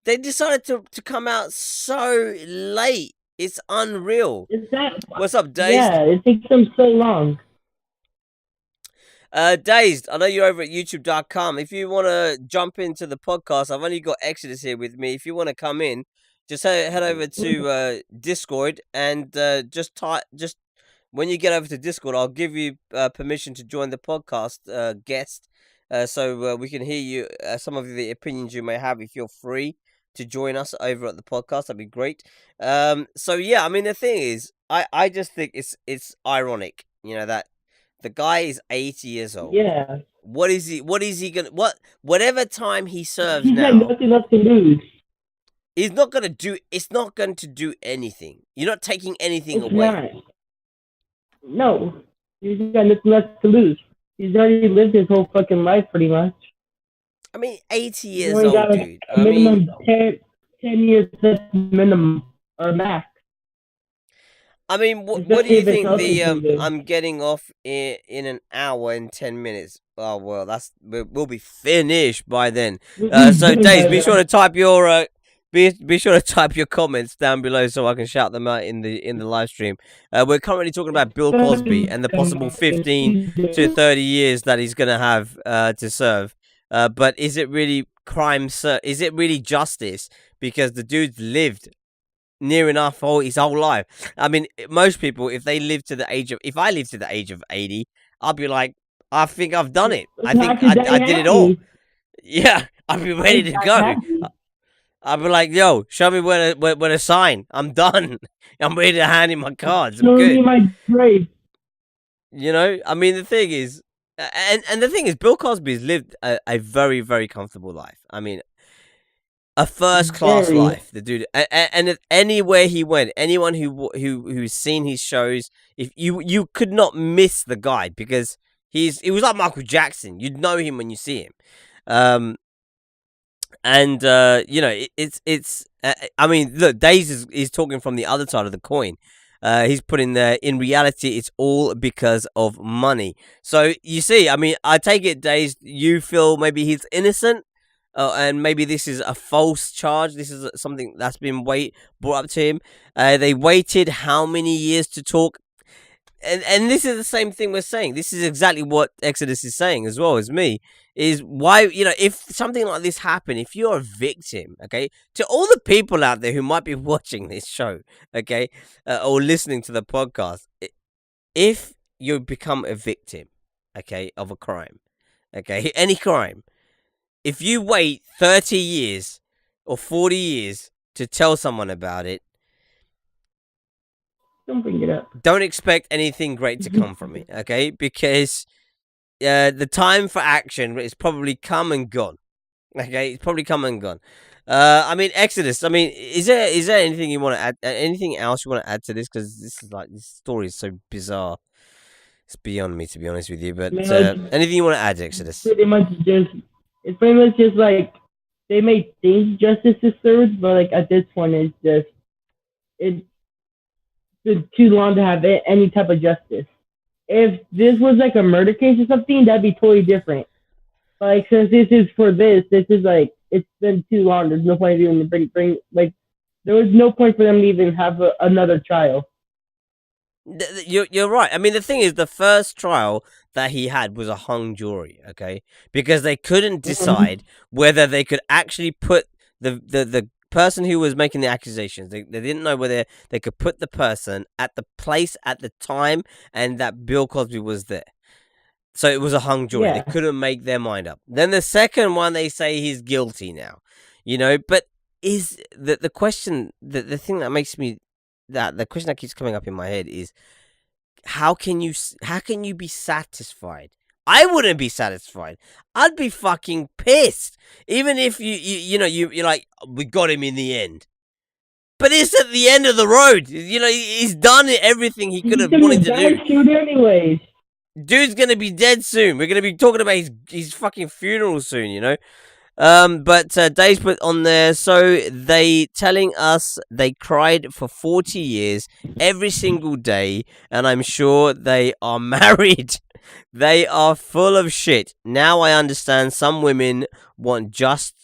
S1: they decided to come out so late. It's unreal.
S2: Is that?
S1: What's up, Dazed?
S2: Yeah, it takes them so long.
S1: Dazed, I know you're over at youtube.com. If you want to jump into the podcast, I've only got Exodus here with me. If you want to come in, just head over to Discord and just when you get over to Discord, I'll give you permission to join the podcast guest, so we can hear you some of the opinions you may have. If you're free to join us over at the podcast, that'd be great. So yeah, I mean the thing is, I just think it's ironic, that the guy is 80 years old.
S2: Yeah.
S1: What is he gonna whatever time he serves
S2: He's got
S1: now?
S2: nothing left to lose.
S1: It's not going to do anything. You're not taking anything
S2: It's
S1: away.
S2: not. No. He's got nothing left to lose. He's already lived his whole fucking life, pretty much.
S1: I mean, 80
S2: He's
S1: years
S2: only
S1: old,
S2: got
S1: dude.
S2: a minimum 10 years minimum or max.
S1: I mean, what do
S2: Especially
S1: you
S2: if it's
S1: think
S2: health
S1: the
S2: included.
S1: I'm getting off in an hour and 10 minutes? Oh well, we'll be finished by then. So Dave, be sure to type your be sure to type your comments down below so I can shout them out in the live stream. We're currently talking about Bill Cosby and the possible 15 to 30 years that he's gonna have to serve. But is it really crime? Is it really justice? Because the dude's lived near enough his whole life. I mean, most people, if I live to the age of 80, I'll be like, I think I've done it. I think I did it all. Yeah, I'll be ready to go. I'll be like, yo, show me where to sign. I'm done. I'm ready to hand in my cards. I'm good.
S2: My grave.
S1: I mean, the thing is, and the thing is, Bill Cosby's lived a very, very comfortable life. I mean, a first-class life, the dude, and if anywhere he went, anyone who's seen his shows, if you could not miss the guy because he was like Michael Jackson. You'd know him when you see him, and it's. I mean, look, Daze is talking from the other side of the coin. He's putting there. In reality, it's all because of money. So you see, I mean, I take it, Daze, you feel maybe he's innocent. And maybe this is a false charge. This is something that's been brought up to him. They waited how many years to talk? And this is the same thing we're saying. This is exactly what Exodus is saying as well as me. Is why, if something like this happened, if you're a victim, okay, to all the people out there who might be watching this show, okay, or listening to the podcast, if you become a victim, okay, of a crime, okay, any crime, if you wait 30 years or 40 years to tell someone about it,
S2: don't bring it up.
S1: Don't expect anything great to come from it, okay? Because the time for action is probably come and gone. Okay, it's probably come and gone. I mean, Exodus. I mean, is there anything you want to add? Anything else you want to add to this? Because this story is so bizarre. It's beyond me, to be honest with you. But anything you want to add, Exodus?
S2: It's pretty much just like they may think justice is served, but like at this point, it's been too long to have any type of justice. If this was like a murder case or something, that'd be totally different. Like since this is for this is like it's been too long. There's no point even bring like there was no point for them to even have another trial.
S1: You're right. I mean, the thing is, the first trial that he had was a hung jury, okay? Because they couldn't decide whether they could actually put the person who was making the accusations. They didn't know whether they could put the person at the place at the time and that Bill Cosby was there. So it was a hung jury.
S2: Yeah.
S1: They couldn't make their mind up. Then the second one, they say he's guilty now. But is the question, the thing that makes me, the question that keeps coming up in my head is, how can you be satisfied? I wouldn't be satisfied. I'd be fucking pissed. Even if you're like, we got him in the end. But it's at the end of the road. He's done everything he could have wanted to do.
S2: Shoot anyways.
S1: Dude's gonna be dead soon. We're gonna be talking about his fucking funeral soon. But Dave's put on there, so they telling us they cried for 40 years every single day, and I'm sure they are married. They are full of shit. Now I understand some women want justice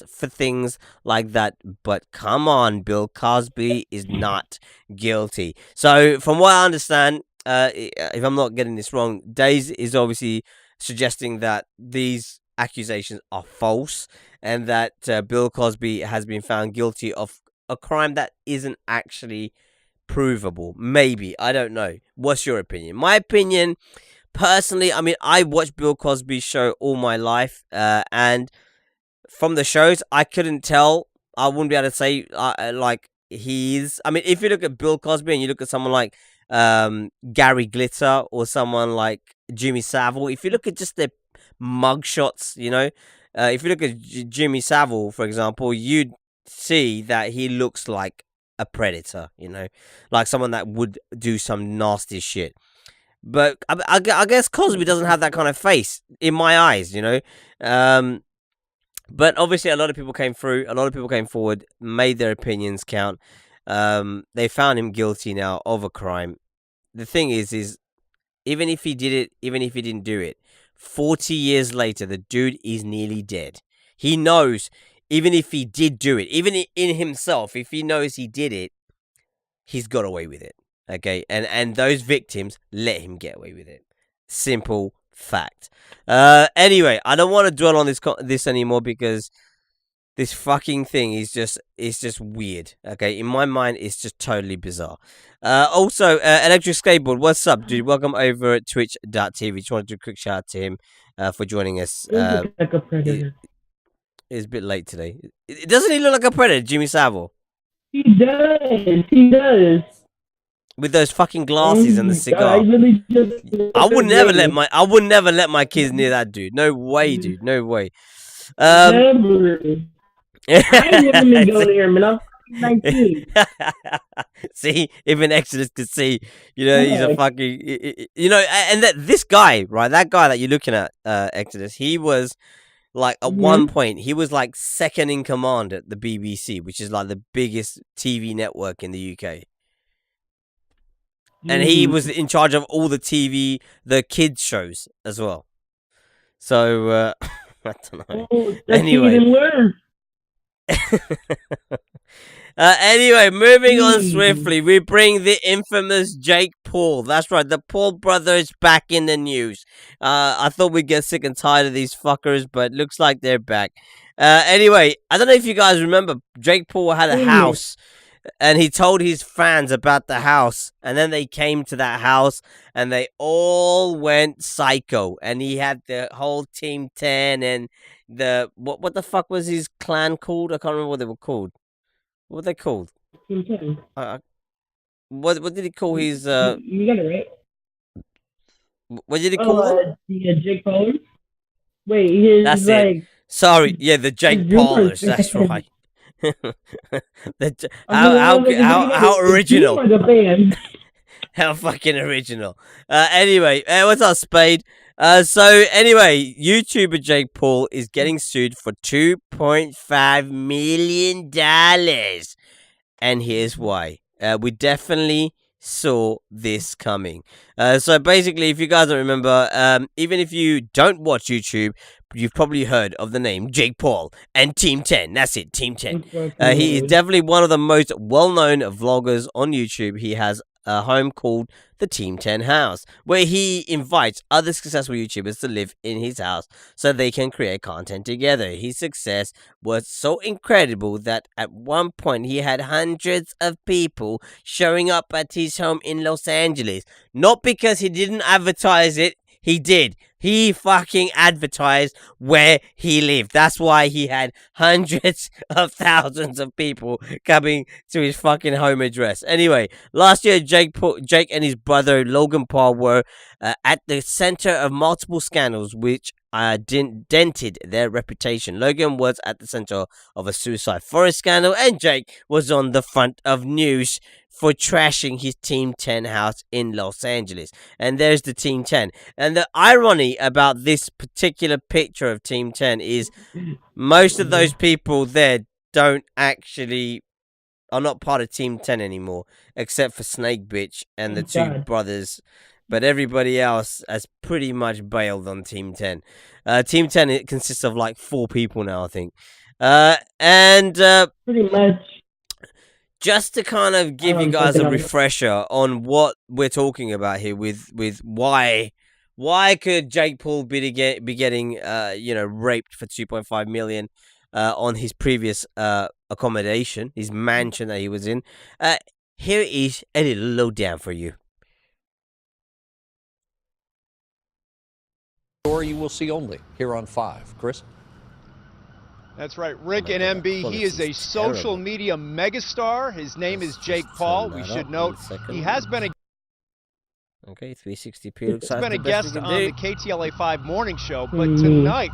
S1: for things like that, but come on, Bill Cosby is not guilty. So from what I understand, if I'm not getting this wrong, Days is obviously suggesting that these accusations are false and that Bill Cosby has been found guilty of a crime that isn't actually provable. Maybe, I don't know. What's your opinion? My opinion, personally, I mean, I watched Bill Cosby's show all my life, and from the shows, I couldn't tell. I wouldn't be able to say like he's. I mean, if you look at Bill Cosby and you look at someone like Gary Glitter or someone like Jimmy Savile, if you look at just their mugshots, if you look at Jimmy Savile, for example, you'd see that he looks like a predator, like someone that would do some nasty shit. But I guess Cosby doesn't have that kind of face in my eyes, But obviously, a lot of people came through. A lot of people came forward, made their opinions count. They found him guilty now of a crime. The thing is even if he did it, even if he didn't do it, 40 years later, the dude is nearly dead. He knows, even if he did do it, even in himself, if he knows he did it, he's got away with it. Okay, and those victims let him get away with it. Simple fact. Anyway, I don't want to dwell on this anymore because this fucking thing is just weird. Okay, in my mind, it's just totally bizarre. Also, Electric Skateboard, what's up, dude? Welcome over at Twitch.tv. Just wanted to do a quick shout out to him for joining us.
S2: Like a predator.
S1: It's a bit late today. Doesn't he look like a predator, Jimmy Savile?
S2: He does. He does.
S1: With those fucking glasses and the cigar. I would never let my kids near that dude. No way, dude. No way.
S2: Never. I wouldn't even go near him, and I'm 19.
S1: See, even Exodus could see, he's a fucking, and this guy, right? That guy that you're looking at, Exodus, he was like at one point, he was like second in command at the BBC, which is like the biggest TV network in the UK. And he was in charge of all the kids shows as well. So, I don't know.
S2: That's even worse.
S1: Anyway, moving on swiftly, we bring the infamous Jake Paul. That's right, the Paul brother is back in the news. I thought we'd get sick and tired of these fuckers, but looks like they're back. Anyway, I don't know if you guys remember, Jake Paul had a house, and he told his fans about the house, and then they came to that house, and they all went psycho, and he had the whole Team 10, and what the fuck was his clan called? I can't remember what they were called. What were they called?
S2: Team 10.
S1: What did he call his?
S2: You got it right.
S1: What did he call them?
S2: The Jake Paul. Wait, his
S1: That's
S2: like.
S1: it. Sorry, yeah, the Jake Paulers. That's right. How original? How fucking original. Anyway, what's up, Spade? So anyway, YouTuber Jake Paul is getting sued for $2.5 million. And here's why. We definitely saw this coming. So basically, if you guys don't remember, even if you don't watch YouTube, you've probably heard of the name Jake Paul and Team 10. That's it, Team 10. He is definitely one of the most well-known vloggers on YouTube. He has a home called the Team 10 House, where he invites other successful YouTubers to live in his house so they can create content together. His success was so incredible that at one point he had hundreds of people showing up at his home in Los Angeles. Not because he didn't advertise it, he did. He fucking advertised where he lived. That's why he had hundreds of thousands of people coming to his fucking home address. Anyway, last year, Jake and his brother Logan Paul were at the center of multiple scandals, which dented their reputation. Logan was at the center of a suicide forest scandal, and Jake was on the front of news for trashing his Team 10 house in Los Angeles. And there's the Team 10. And the irony about this particular picture of Team 10 is most of those people there are not part of Team 10 anymore, except for Snake Bitch and the two brothers. But everybody else has pretty much bailed on Team 10. Team 10, it consists of like 4 people now, I think.
S2: Pretty much.
S1: Just to kind of give you guys a refresher on what we're talking about here with why could Jake Paul be getting raped for 2.5 million on his previous accommodation, his mansion that he was in. Here is a little lowdown for you.
S4: Story you will see only here on 5. Chris?
S5: That's right, Rick and MB. He is a social media megastar. His name is Jake Paul. We should note he has been a
S1: 360p.
S5: He's been a guest on the KTLA5 morning show, but tonight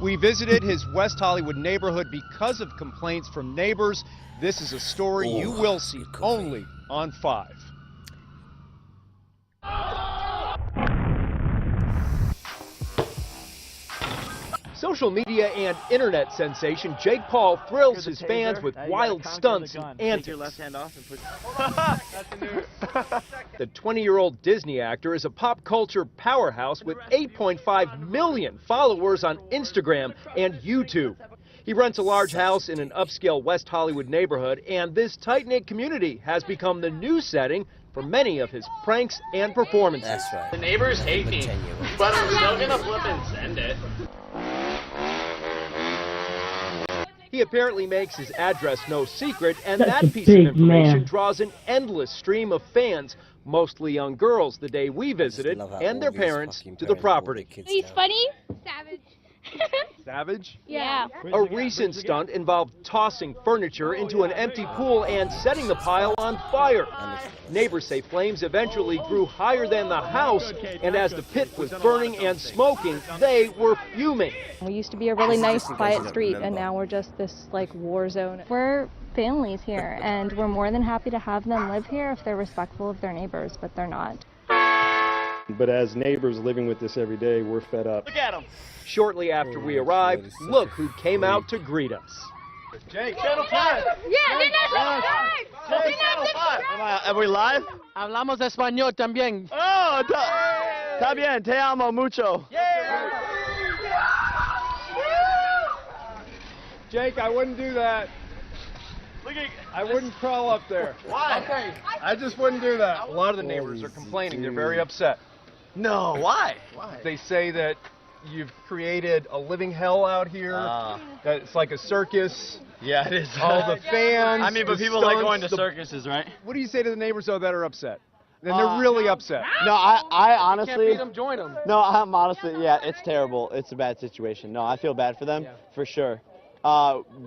S5: we visited his West Hollywood neighborhood because of complaints from neighbors. This is a story you will see only on 5. Social media and internet sensation Jake Paul thrills his fans with wild stunts and antics. Take your left hand off and put... The 20-year-old Disney actor is a pop culture powerhouse with 8.5 million followers on Instagram and YouTube. He rents a large house in an upscale West Hollywood neighborhood, and this tight-knit community has become the new setting for many of his pranks and performances.
S1: That's right.
S6: The neighbors hate me, but I'm still gonna flip and send it.
S5: He apparently makes his address no secret, and that piece of information draws an endless stream of fans, mostly young girls, the day we visited, and their parents to the property.
S7: He's funny. Savage.
S5: Savage?
S7: Yeah.
S5: A recent stunt involved tossing furniture into an empty pool and setting the pile on fire. Neighbors say flames eventually grew higher than the house, and as the pit was burning and smoking, they were fuming.
S8: We used to be a really nice, quiet street, and now we're just this, like, war zone. We're families here, and we're more than happy to have them live here if they're respectful of their neighbors, but they're not.
S9: But as neighbors living with this every day, we're fed up.
S6: Look at him.
S5: Shortly after we arrived, look who came out to greet us.
S6: Jake, Channel 5.
S7: Yeah, they're not subscribed.
S6: Jake, Channel 5. Are we live?
S10: Hablamos español también.
S6: Oh, está bien. Te amo mucho.
S5: Jake, I wouldn't do that. I wouldn't crawl up there.
S6: Why?
S5: I just wouldn't do that. A lot of the neighbors are complaining. They're very upset.
S6: No, why?
S5: They say that you've created a living hell out here, that it's like a circus.
S6: Yeah, it is.
S5: All the fans.
S6: I mean, but people like going to circuses, right?
S5: What do you say to the neighbors, though, that are upset? And they're really upset.
S11: No, I honestly...
S10: Can't beat them, join them.
S11: No, I'm honestly, yeah, it's terrible. It's a bad situation. No, I feel bad for them, for sure.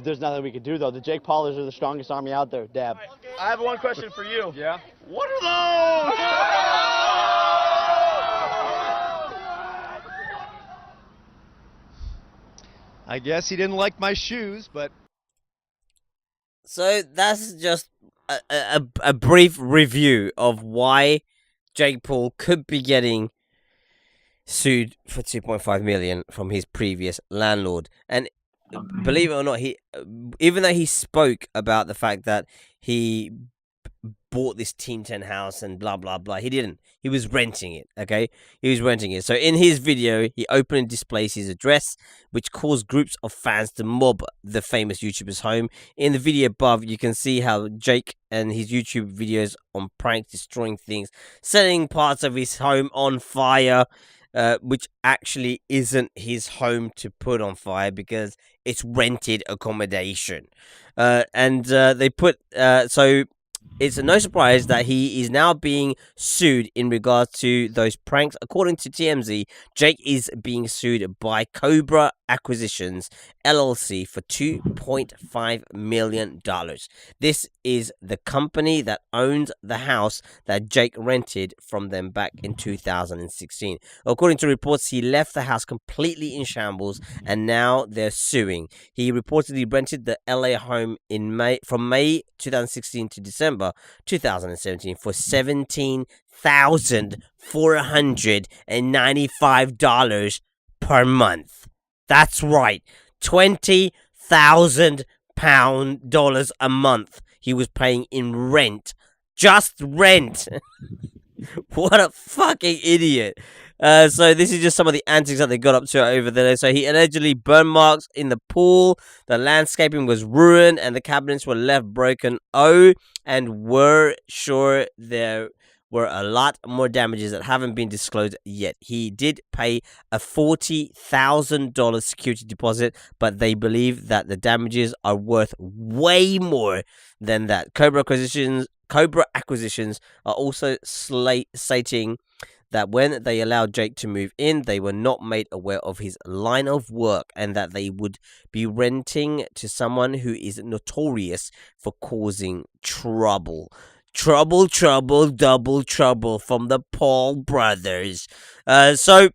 S11: There's nothing we could do, though. The Jake Paulers are the strongest army out there. Dab.
S6: I have one question for you.
S5: Yeah?
S6: What are those?
S5: I guess he didn't like my shoes, but...
S1: So that's just a brief review of why Jake Paul could be getting sued for 2.5 million from his previous landlord. And believe it or not, even though he spoke about the fact that he bought this Team 10 house and blah blah blah, he didn't. He was renting it. Okay, he was renting it. So in his video, he openly displays his address, which caused groups of fans to mob the famous YouTuber's home. In the video above, you can see how Jake and his YouTube videos on pranks, destroying things, setting parts of his home on fire, which actually isn't his home to put on fire because it's rented accommodation. They put so. It's no surprise that he is now being sued in regards to those pranks. According to TMZ, Jake is being sued by Cobra Acquisitions LLC for $2.5 million. This is the company that owns the house that Jake rented from them back in 2016. According to reports, he left the house completely in shambles, and now they're suing. He reportedly rented the LA home from May 2016 to December 2017 for $17,495 per month. That's right, $20,000 a month he was paying in rent. Just rent. What a fucking idiot. So this is just some of the antics that they got up to over there. So he allegedly burned marks in the pool, the landscaping was ruined, and the cabinets were left broken. Oh, and we're sure there were a lot more damages that haven't been disclosed yet. He did pay a $40,000 security deposit, but they believe that the damages are worth way more than that. Cobra Acquisitions are also stating that when they allowed Jake to move in, they were not made aware of his line of work and that they would be renting to someone who is notorious for causing trouble. Trouble, double trouble from the Paul brothers. So,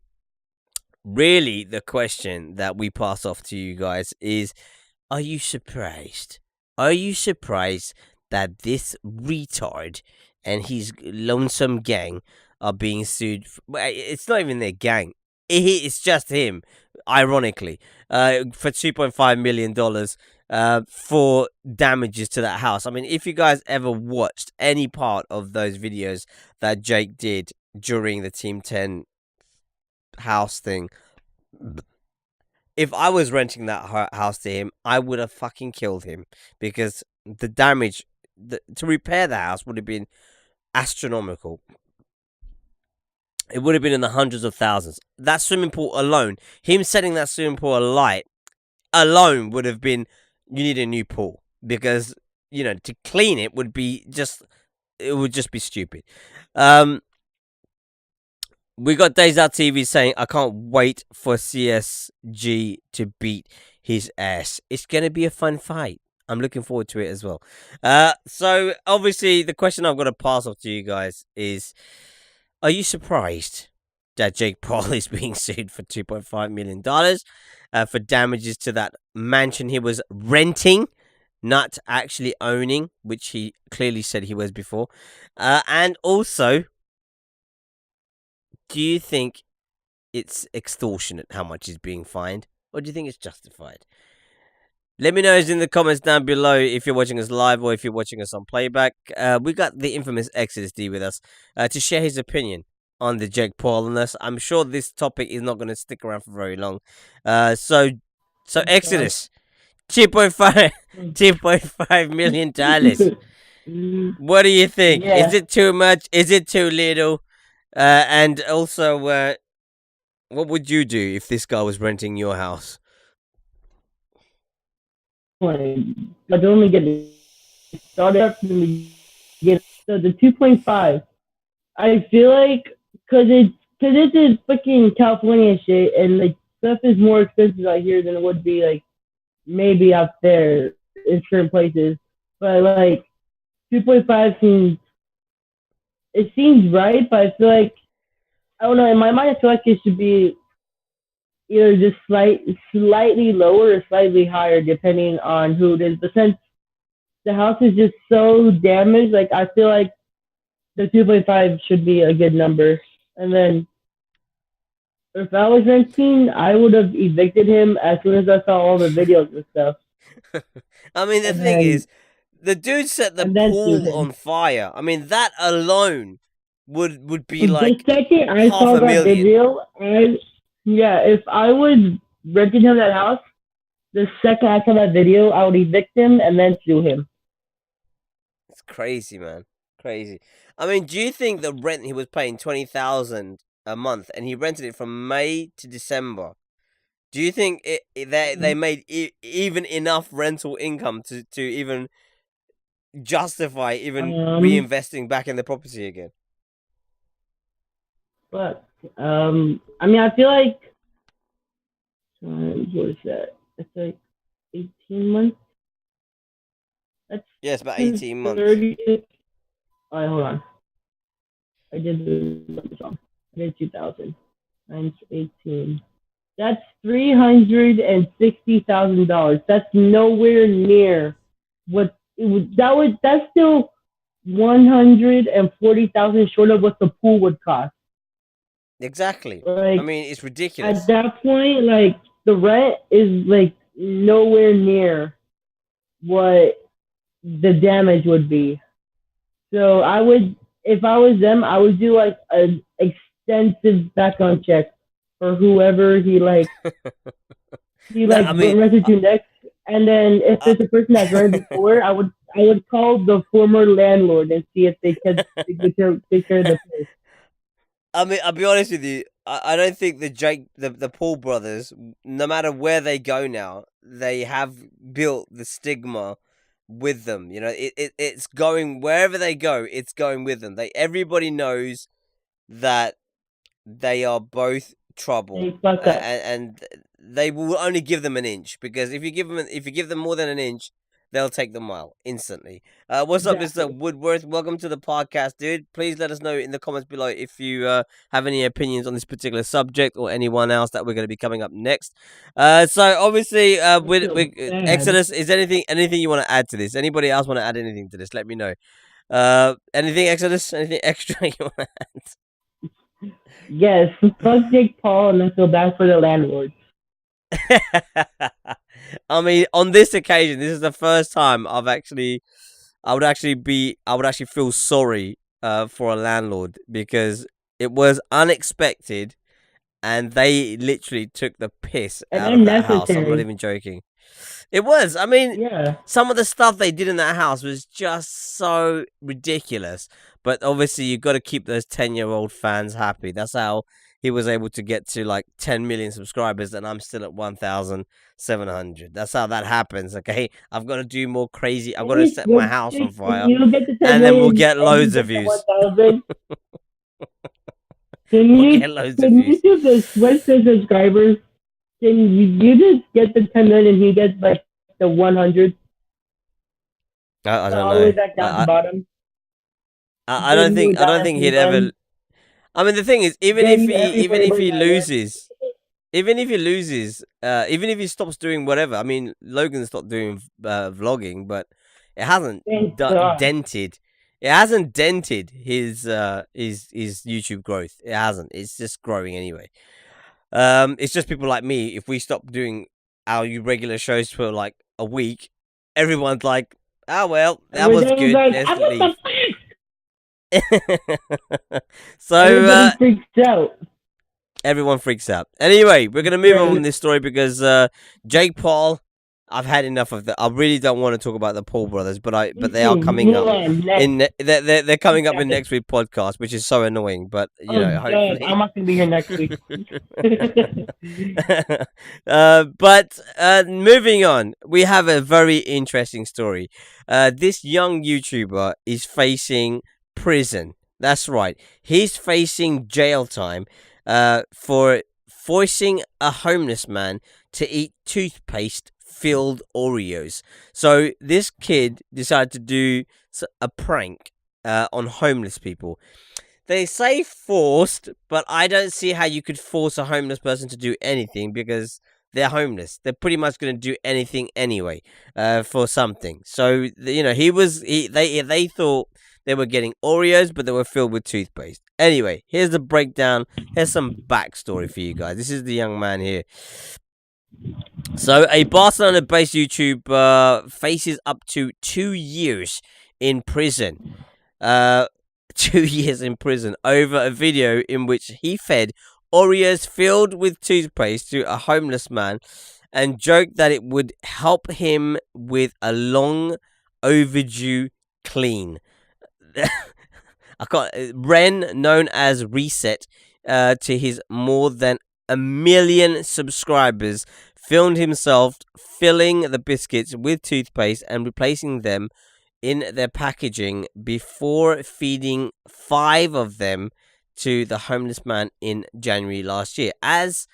S1: really, the question that we pass off to you guys is, are you surprised? Are you surprised that this retard and his lonesome gang are being sued? It's not even their gang. It's just him, ironically, for $2.5 million for damages to that house. I mean, if you guys ever watched any part of those videos that Jake did during the Team 10 house thing, if I was renting that house to him, I would have fucking killed him, because the damage to repair the house would have been astronomical. It would have been in the hundreds of thousands. That swimming pool alone, him setting that swimming pool alight alone would have been, you need a new pool, because, you know, to clean it would be just, it would just be stupid. We got Days Out TV saying, I can't wait for CSG to beat his ass. It's going to be a fun fight. I'm looking forward to it as well. So, obviously, the question I've got to pass off to you guys is, are you surprised that Jake Paul is being sued for $2.5 million for damages to that mansion he was renting, not actually owning, which he clearly said he was before? And also, do you think it's extortionate how much he's being fined, or do you think it's justified? Let me know in the comments down below if you're watching us live or if you're watching us on playback. We got the infamous Exodus D with us to share his opinion on the Jake Paul and us. I'm sure this topic is not going to stick around for very long. So Exodus, $2.5 million. What do you think?
S2: Yeah.
S1: Is it too much? Is it too little? And also, what would you do if this guy was renting your house?
S2: But only get started up and we get so the 2.5. I feel like because this is fucking California shit, and like stuff is more expensive out here than it would be like maybe out there in certain places. But like 2.5 seems right, but I feel like, I don't know, in my mind I feel like it should be either just slightly lower or slightly higher depending on who it is. But since the house is just so damaged, like I feel like the 2.5 should be a good number. And then if I was renting, I would have evicted him as soon as I saw all the videos and stuff.
S1: I mean, the thing is, the dude set the pool on fire. I mean, that alone would be like
S2: the second I saw that video, if I was renting him that house, the second I saw that video, I would evict him and then sue him.
S1: It's crazy, man. Crazy. I mean, do you think the rent he was paying $20,000 a month, and he rented it from May to December? Do you think they made even enough rental income to even justify reinvesting back in the property again?
S2: But I mean, I feel like What is that? It's like 18 months. That's
S1: Yeah, it's about 18 months.
S2: 30. Alright, hold on. I did the numbers wrong. I did 2,000 times 18. That's $360,000. That's nowhere near what it would. That's still 140,000 short of what the pool would cost.
S1: Exactly.
S2: Like,
S1: I mean, it's ridiculous.
S2: At that point, like the rent is like nowhere near what the damage would be. So I would, if I was them, I would do like an extensive background check for whoever he rented to next. And then if it's a person that's rented before, I would call the former landlord and see if they could take care of the place.
S1: I mean, I'll be honest with you. I don't think the Paul brothers, no matter where they go now, they have built the stigma with them. You know, it's going wherever they go. It's going with them. Everybody knows that they are both trouble, and they will only give them an inch, because if you give them more than an inch, they'll take the mile instantly. What's up, Mr. Woodworth? Welcome to the podcast, dude. Please let us know in the comments below if you have any opinions on this particular subject or anyone else that we're going to be coming up next. So obviously, with Exodus, is anything you want to add to this? Anybody else want to add anything to this? Let me know. Anything, Exodus? Anything extra you want to add?
S2: Yes, fuck Jake Paul, and I feel bad for the landlord.
S1: I mean, on this occasion, this is the first time I would actually feel sorry for a landlord, because it was unexpected and they literally took the piss out of that house. I'm not even joking. It was. I mean, some of the stuff they did in that house was just so ridiculous. But obviously, you've got to keep those 10-year-old fans happy. That's how he was able to get to like 10 million subscribers, and I'm still at 1,700. That's how that happens, okay? I've got to do more crazy. I've got to set my house on fire, and then we'll get loads of views.
S2: Can you do the switch to subscribers? Can you just get the 10 million and he gets like the 100?
S1: I don't know. I don't think he'd ever. I mean, the thing is, even if he loses, even if he stops doing whatever. I mean, Logan stopped doing vlogging, but it hasn't dented. It hasn't dented his YouTube growth. It hasn't. It's just growing anyway. It's just people like me. If we stop doing our regular shows for like a week, everyone's like, "Oh well, that was good. Let's leave." So everybody freaks out. Everyone freaks out. Anyway, we're gonna move on with this story because Jake Paul. I've had enough of that. I really don't want to talk about the Paul brothers, but they are coming up they're coming up in next week's podcast, which is so annoying. But you know, hopefully
S2: I'm not gonna be here next week.
S1: But moving on, we have a very interesting story. This young YouTuber is facing prison. That's right. He's facing jail time for forcing a homeless man to eat toothpaste filled Oreos. So this kid decided to do a prank on homeless people. They say forced, but I don't see how you could force a homeless person to do anything, because they're homeless. They're pretty much going to do anything anyway for something. So you know, they thought they were getting Oreos, but they were filled with toothpaste. Anyway, here's the breakdown. Here's some backstory for you guys. This is the young man here. So, a Barcelona-based YouTuber faces up to 2 years in prison. 2 years in prison over a video in which he fed Oreos filled with toothpaste to a homeless man and joked that it would help him with a long overdue clean. Ren, known as Reset, to his more than 1 million subscribers, filmed himself filling the biscuits with toothpaste and replacing them in their packaging before feeding 5 of them to the homeless man in January last year. As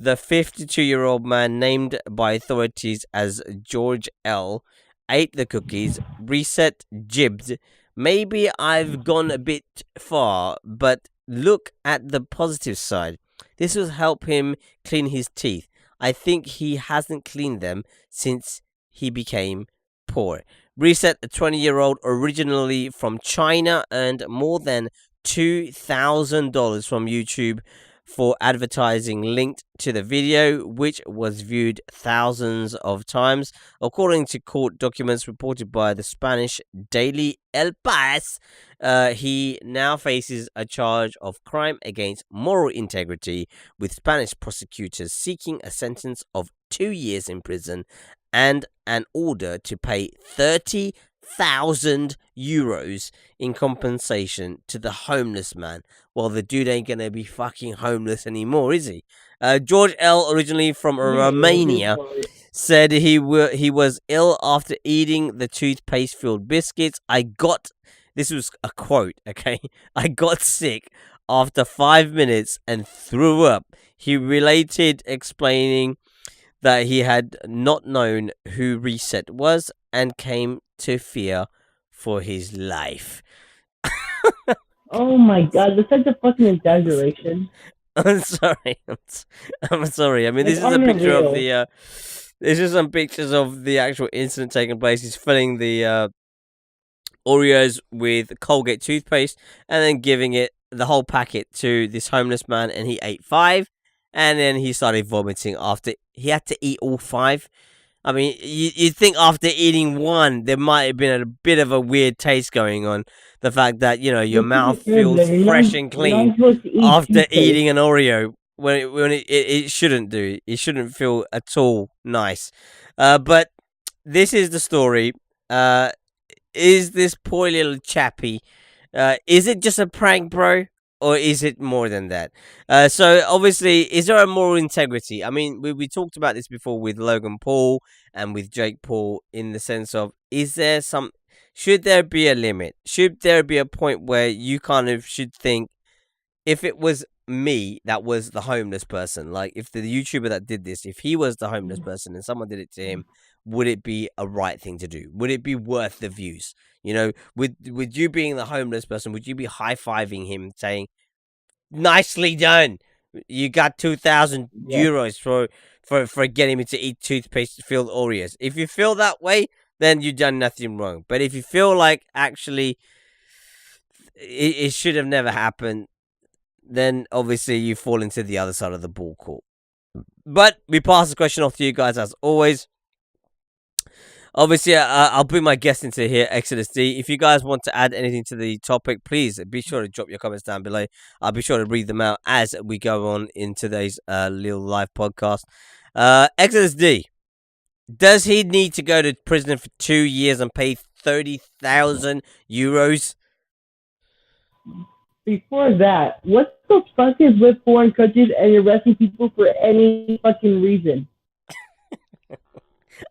S1: The 52-year-old man, named by authorities as George L., ate the cookies. Reset jibbed. Maybe I've gone a bit far, but look at the positive side. This will help him clean his teeth. I think he hasn't cleaned them since he became poor. Reset, a 20-year-old originally from China, earned more than $2,000 from YouTube for advertising linked to the video, which was viewed thousands of times. According to court documents reported by the Spanish daily El País, he now faces a charge of crime against moral integrity, with Spanish prosecutors seeking a sentence of 2 years in prison and an order to pay 30,000 euros in compensation to the homeless man. Well, the dude ain't gonna be fucking homeless anymore, is he? George L., originally from Romania, said he was ill after eating the toothpaste-filled biscuits. This was a quote, okay? I got sick after 5 minutes and threw up. He related, explaining that he had not known who Reset was and came to fear for his life.
S2: Oh my god, that's such a fucking exaggeration.
S1: I'm sorry. I'm sorry. I mean, this is a picture of the. This is some pictures of the actual incident taking place. He's filling the Oreos with Colgate toothpaste and then giving it the whole packet to this homeless man, and he ate 5, and then he started vomiting after he had to eat all 5. I mean, you'd think after eating 1, there might have been a bit of a weird taste going on. The fact that, you know, your mouth feels fresh and clean after eating an Oreo, when it shouldn't do. It shouldn't feel at all nice. But this is the story. Is this poor little chappy, is it just a prank, bro? Or is it more than that? So, obviously, is there a moral integrity? I mean, we talked about this before with Logan Paul and with Jake Paul, in the sense of, should there be a limit? Should there be a point where you kind of should think, if it was me that was the homeless person, like if the YouTuber that did this, if he was the homeless person and someone did it to him, would it be a right thing to do? Would it be worth the views? You know, with you being the homeless person, would you be high-fiving him saying, nicely done, you got 2,000 euros for getting me to eat toothpaste-filled Oreos? If you feel that way, then you've done nothing wrong. But if you feel like actually it should have never happened, then obviously you fall into the other side of the ball court. But we pass the question off to you guys as always. Obviously, I'll bring my guest into here, Exodus D. If you guys want to add anything to the topic, please be sure to drop your comments down below. I'll be sure to read them out as we go on in today's little live podcast. Exodus D, does he need to go to prison for 2 years and pay 30,000 euros?
S2: Before that, what the fuck is with foreign countries and arresting people for any fucking reason?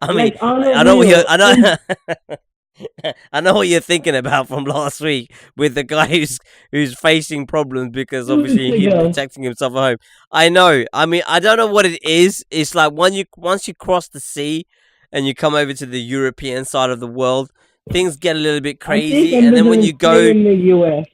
S1: I mean, I know what you're thinking about from last week with the guy who's facing problems because obviously he's protecting himself at home. I know. I mean, I don't know what it is. It's like once you cross the sea and you come over to the European side of the world, things get a little bit crazy, and then when you go
S2: in the US.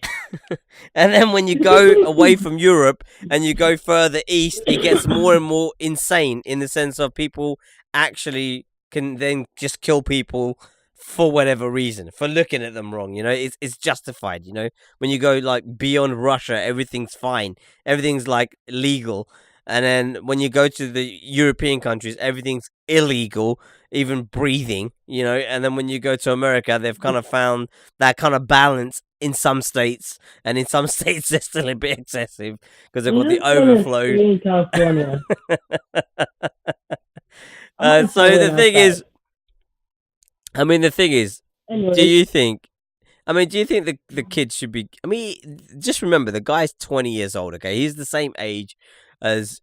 S1: and then when you go away from Europe and you go further east, it gets more and more insane, in the sense of people actually can then just kill people for whatever reason, for looking at them wrong. You know, it's justified. You know, when you go like beyond Russia, everything's fine, everything's like legal, and then when you go to the European countries, everything's illegal, even breathing. You know, and then when you go to America, they've kind of found that kind of balance in some states, and in some states they're still a bit excessive because they've got the overflow.
S2: In California.
S1: So the thing is,
S2: Anyways.
S1: do you think the kids should be? I mean, just remember the guy's 20 years old. Okay, he's the same age as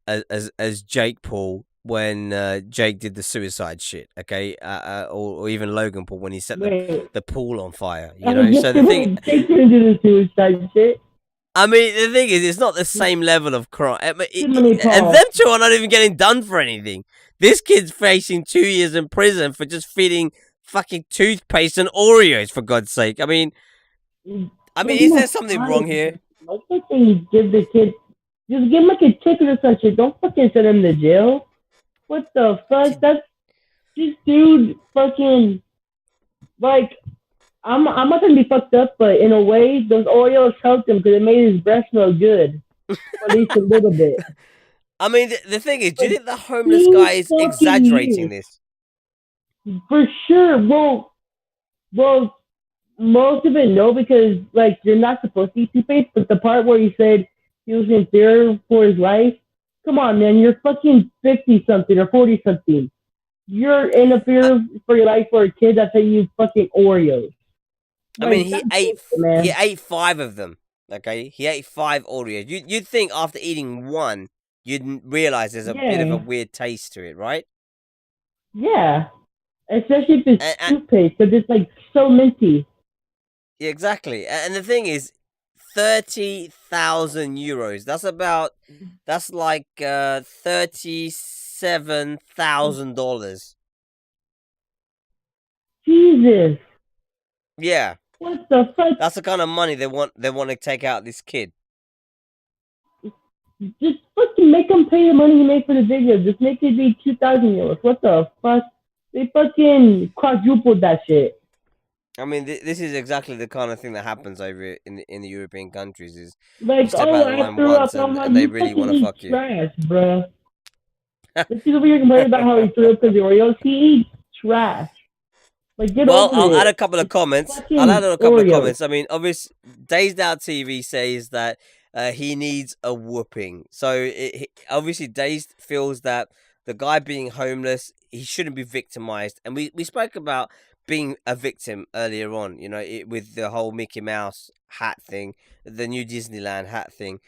S1: Jake Paul when Jake did the suicide shit. Okay, or even Logan Paul when he set the pool on fire. You know, so the thing.
S2: Jake didn't do the suicide shit.
S1: I mean, the thing is, it's not the same level of crime.
S2: Too many
S1: And
S2: Pauls.
S1: them two are not even getting done for anything. This kid's facing 2 years in prison for just feeding fucking toothpaste and Oreos, for God's sake. I mean, is there something wrong here?
S2: Why fucking give the kid, just give him like a ticket or some shit. Don't fucking send him to jail. What the fuck? That's, this dude fucking, like, I'm not gonna be fucked up, but in a way, those Oreos helped him because it made his breath smell good. Or at least a little bit.
S1: I mean, the thing is, do you think the homeless guy is exaggerating this?
S2: For sure. Well, most of it, no, because, like, you're not supposed to eat toothpaste, but the part where he said he was in fear for his life, come on, man, you're fucking 50-something or 40-something. You're in a fear for your life for a kid that's eating fucking Oreos.
S1: I mean, he ate 5 of them. Okay, he ate 5 Oreos. You'd think after eating one, you'd realize there's a bit of a weird taste to it, right?
S2: Yeah, especially if it's toothpaste, because it's like so minty.
S1: Yeah, exactly. And the thing is, 30,000 euros. That's like $37,000.
S2: Jesus.
S1: Yeah.
S2: What the fuck?
S1: That's the kind of money they want to take out this kid.
S2: Just fucking make them pay the money you make for the video. Just make it be 2,000 euros. What the fuck? They fucking quadrupled that shit.
S1: I mean, this is exactly the kind of thing that happens over in the European countries. Is
S2: like,
S1: you step out the line once and they really want to fuck you.
S2: Trash, bro. This is over here complaining about how he threw up because the Oreos. He eats trash. Like,
S1: I'll add a couple of comments. I mean, obviously, Dazed Out TV says that he needs a whooping. So obviously, Dazed feels that the guy being homeless, he shouldn't be victimized. And we spoke about being a victim earlier on, you know, with the whole Mickey Mouse hat thing, the new Disneyland hat thing.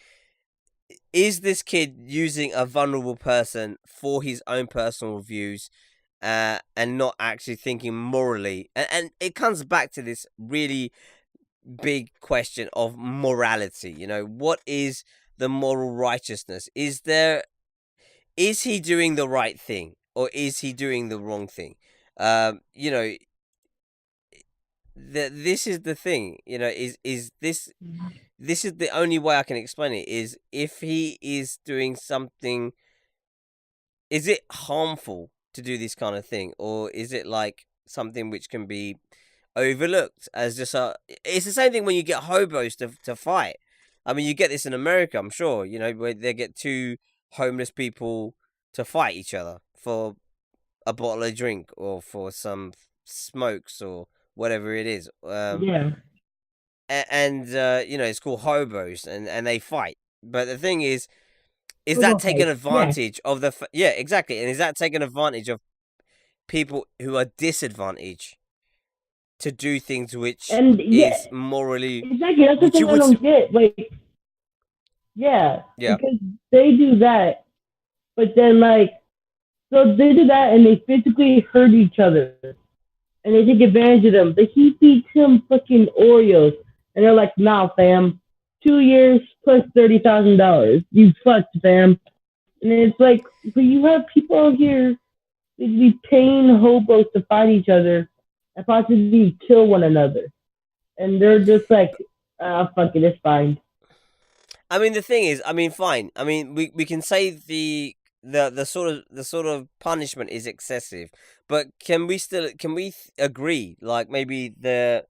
S1: Is this kid using a vulnerable person for his own personal views and not actually thinking morally? And it comes back to this really big question of morality. You know, what is the moral righteousness? Is he doing the right thing or is he doing the wrong thing? You know, this is the thing, you know, is this is the only way I can explain it, is if he is doing something, is it harmful to do this kind of thing, or is it like something which can be overlooked as just it's the same thing when you get hobos to fight. I mean, you get this in America, I'm sure, you know, where they get 2 homeless people to fight each other for a bottle of drink or for some smokes or whatever it is.
S2: Yeah.
S1: And you know, it's called hobos, and they fight. But the thing is that taking advantage of the... Yeah, exactly. And is that taking advantage of people who are disadvantaged to do things which is morally...
S2: Exactly, that's the thing I don't get. Like, yeah, because they do that, but then, like, so they do that and they physically hurt each other. And they take advantage of them. But he feeds him fucking Oreos. And they're like, nah, fam. 2 years plus $30,000. You fucked, fam. And it's like, but you have people out here that be paying hobos to fight each other and possibly kill one another. And they're just like, fuck it, it's fine.
S1: I mean, the thing is, I mean, fine. I mean, we can say the sort of punishment is excessive, but can we agree, like, maybe the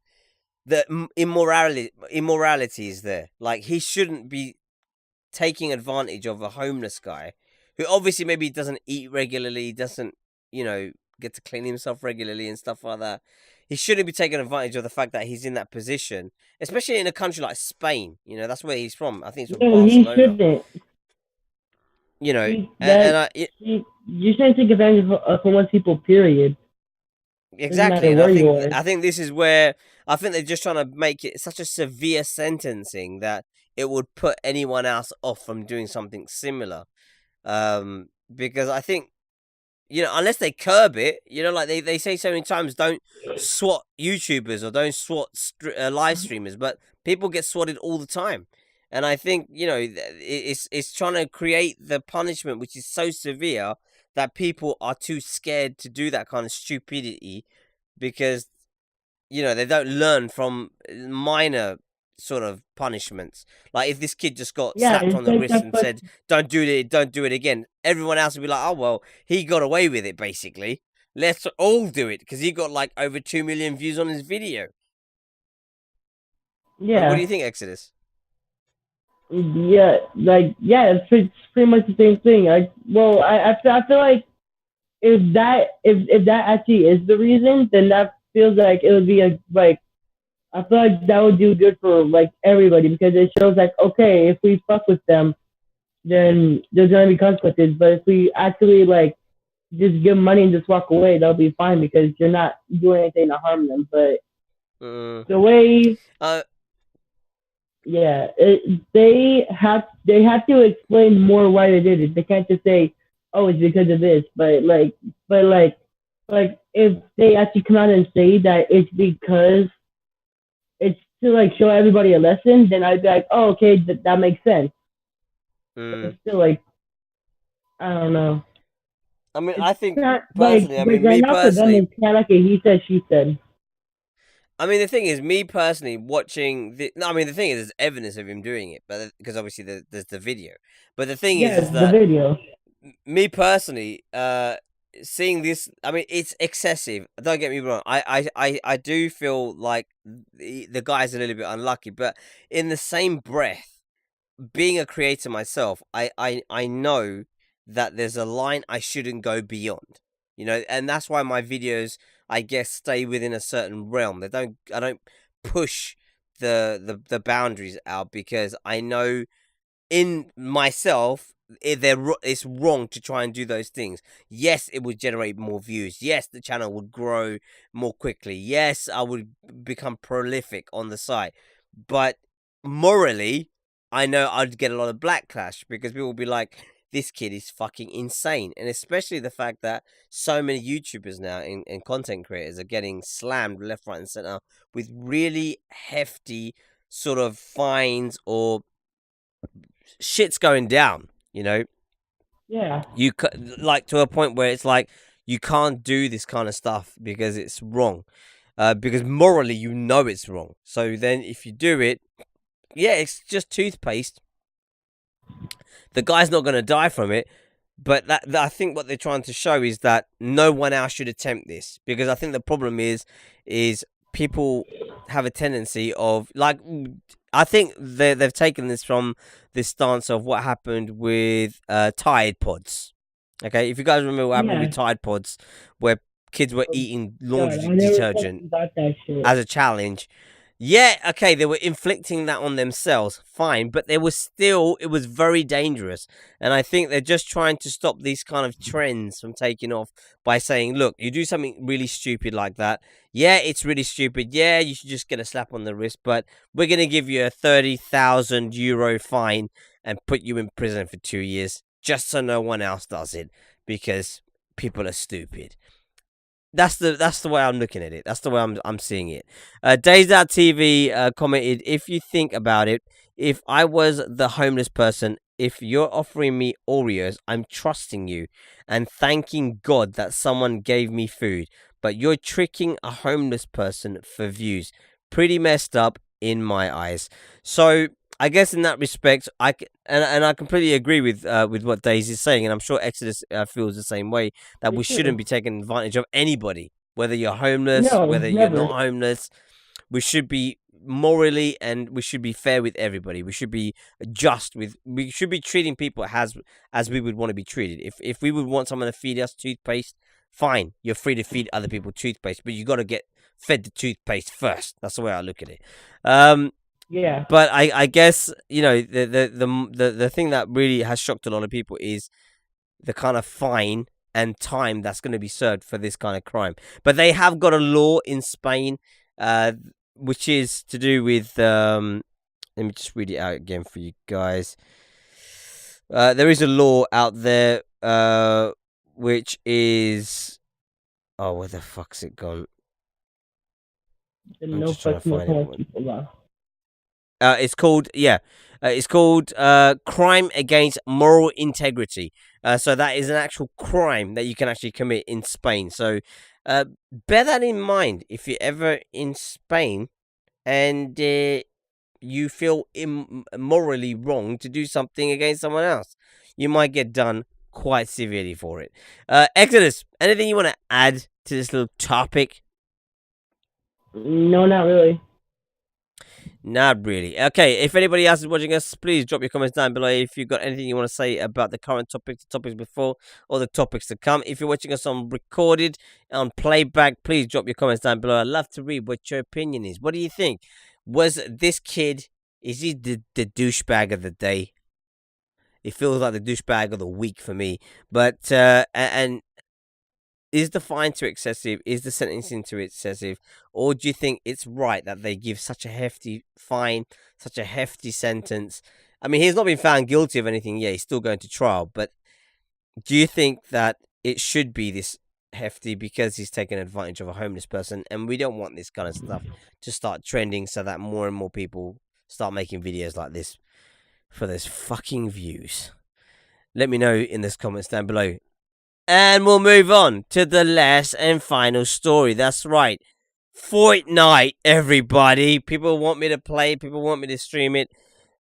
S1: immorality is there? Like, he shouldn't be taking advantage of a homeless guy who obviously maybe doesn't eat regularly, doesn't, you know, get to clean himself regularly and stuff like that. He shouldn't be taking advantage of the fact that he's in that position, especially in a country like Spain. You know, that's where he's from. I think it's from Barcelona.
S2: He shouldn't.
S1: You know,
S2: you shouldn't take advantage of someone's people, period.
S1: Exactly. And I think this is where I think they're just trying to make it such a severe sentencing that it would put anyone else off from doing something similar. Because I think, you know, unless they curb it, you know, like they say so many times, don't swat YouTubers or don't swat live streamers, but people get swatted all the time. And I think, you know, it's trying to create the punishment which is so severe that people are too scared to do that kind of stupidity because, you know, they don't learn from minor sort of punishments. Like if this kid just got
S2: Yeah,
S1: slapped on
S2: it's
S1: the
S2: like
S1: wrist and said, don't do it again, everyone else would be like, oh, well, he got away with it, basically. Let's all do it because he got like over 2 million views on his video.
S2: Yeah.
S1: What do you think, Exodus?
S2: Yeah, it's pretty much the same thing. I feel like if that actually is the reason, then that feels like it would be like I feel like that would do good for like everybody because it shows like okay, if we fuck with them, then there's gonna be consequences. But if we actually like just give money and just walk away, that'll be fine because you're not doing anything to harm them. But the way yeah, they have to explain more why they did it. They can't just say, "Oh, it's because of this." But if they actually come out and say that it's because it's to like show everybody a lesson, then I'd be like, "Oh, okay, that makes sense." But still, like, I don't know.
S1: I mean,
S2: It's
S1: I think
S2: not,
S1: personally, I mean,
S2: right
S1: me
S2: now for them,
S1: personally,
S2: it's kind of like a he said, she said.
S1: I mean, the thing is, me personally watching no, I mean, the thing is, there's evidence of him doing it, but because obviously there's the video. But the thing is
S2: the
S1: that
S2: video.
S1: Me personally, seeing this, I mean, it's excessive. Don't get me wrong. I do feel like the guy's a little bit unlucky, but in the same breath, being a creator myself, I know that there's a line I shouldn't go beyond. You know, and that's why my videos, I guess, stay within a certain realm. I don't push the boundaries out because I know in myself it's wrong to try and do those things. Yes, it would generate more views. Yes, the channel would grow more quickly. Yes, I would become prolific on the site. But morally, I know I'd get a lot of backlash because people would be like, this kid is fucking insane. And especially the fact that so many YouTubers now and content creators are getting slammed left, right, and center with really hefty sort of fines or shit's going down, you know.
S2: Yeah.
S1: You like to a point where it's like you can't do this kind of stuff because it's wrong, because morally you know it's wrong. So then if you do it, yeah, it's just toothpaste. The guy's not going to die from it, but that I think what they're trying to show is that no one else should attempt this because I think the problem is people have a tendency of like. I think they've taken this from this stance of what happened with Tide Pods. Okay, if you guys remember what happened with Tide Pods, where kids were eating laundry detergent as a challenge. Yeah, okay, they were inflicting that on themselves, fine, but it was very dangerous. And I think they're just trying to stop these kind of trends from taking off by saying, look, you do something really stupid like that. Yeah, it's really stupid. Yeah, you should just get a slap on the wrist, but we're going to give you a 30,000 euro fine and put you in prison for 2 years just so no one else does it because people are stupid. That's the way I'm looking at it. That's the way I'm seeing it. Days Out TV commented, if you think about it, if I was the homeless person, if you're offering me Oreos, I'm trusting you and thanking God that someone gave me food. But you're tricking a homeless person for views. Pretty messed up in my eyes. So I guess in that respect, I completely agree with what Daisy's saying, and I'm sure Exodus feels the same way, that we shouldn't be taking advantage of anybody, whether you're homeless, whether you're not homeless. We should be morally and we should be fair with everybody. We should be we should be treating people as we would want to be treated. If we would want someone to feed us toothpaste, fine, you're free to feed other people toothpaste, but you got to get fed the toothpaste first. That's the way I look at it.
S2: Yeah.
S1: But I guess, you know, the thing that really has shocked a lot of people is the kind of fine and time that's going to be served for this kind of crime. But they have got a law in Spain, which is to do with let me just read it out again for you guys. There is a law out there which is, oh, where the fuck's it gone? I'm just trying to find it. It's called crime against moral integrity. So that is an actual crime that you can actually commit in Spain. So bear that in mind if you're ever in Spain and you feel morally wrong to do something against someone else. You might get done quite severely for it. Exodus, anything you want to add to this little topic?
S2: No, not really.
S1: Not really. Okay, if anybody else is watching us, please drop your comments down below if you've got anything you want to say about the current topics, the topics before, or the topics to come. If you're watching us on recorded, on playback, please drop your comments down below. I'd love to read what your opinion is. What do you think? Was this kid, is he the douchebag of the day? It feels like the douchebag of the week for me. But, and is the fine too excessive? Is the sentencing too excessive? Or do you think it's right that they give such a hefty fine, such a hefty sentence? I mean, he's not been found guilty of anything yet. He's still going to trial. But do you think that it should be this hefty because he's taken advantage of a homeless person? And we don't want this kind of stuff to start trending so that more and more people start making videos like this for those fucking views. Let me know in the comments down below. And we'll move on to the last and final story. That's right. Fortnite, everybody. People want me to play. People want me to stream it.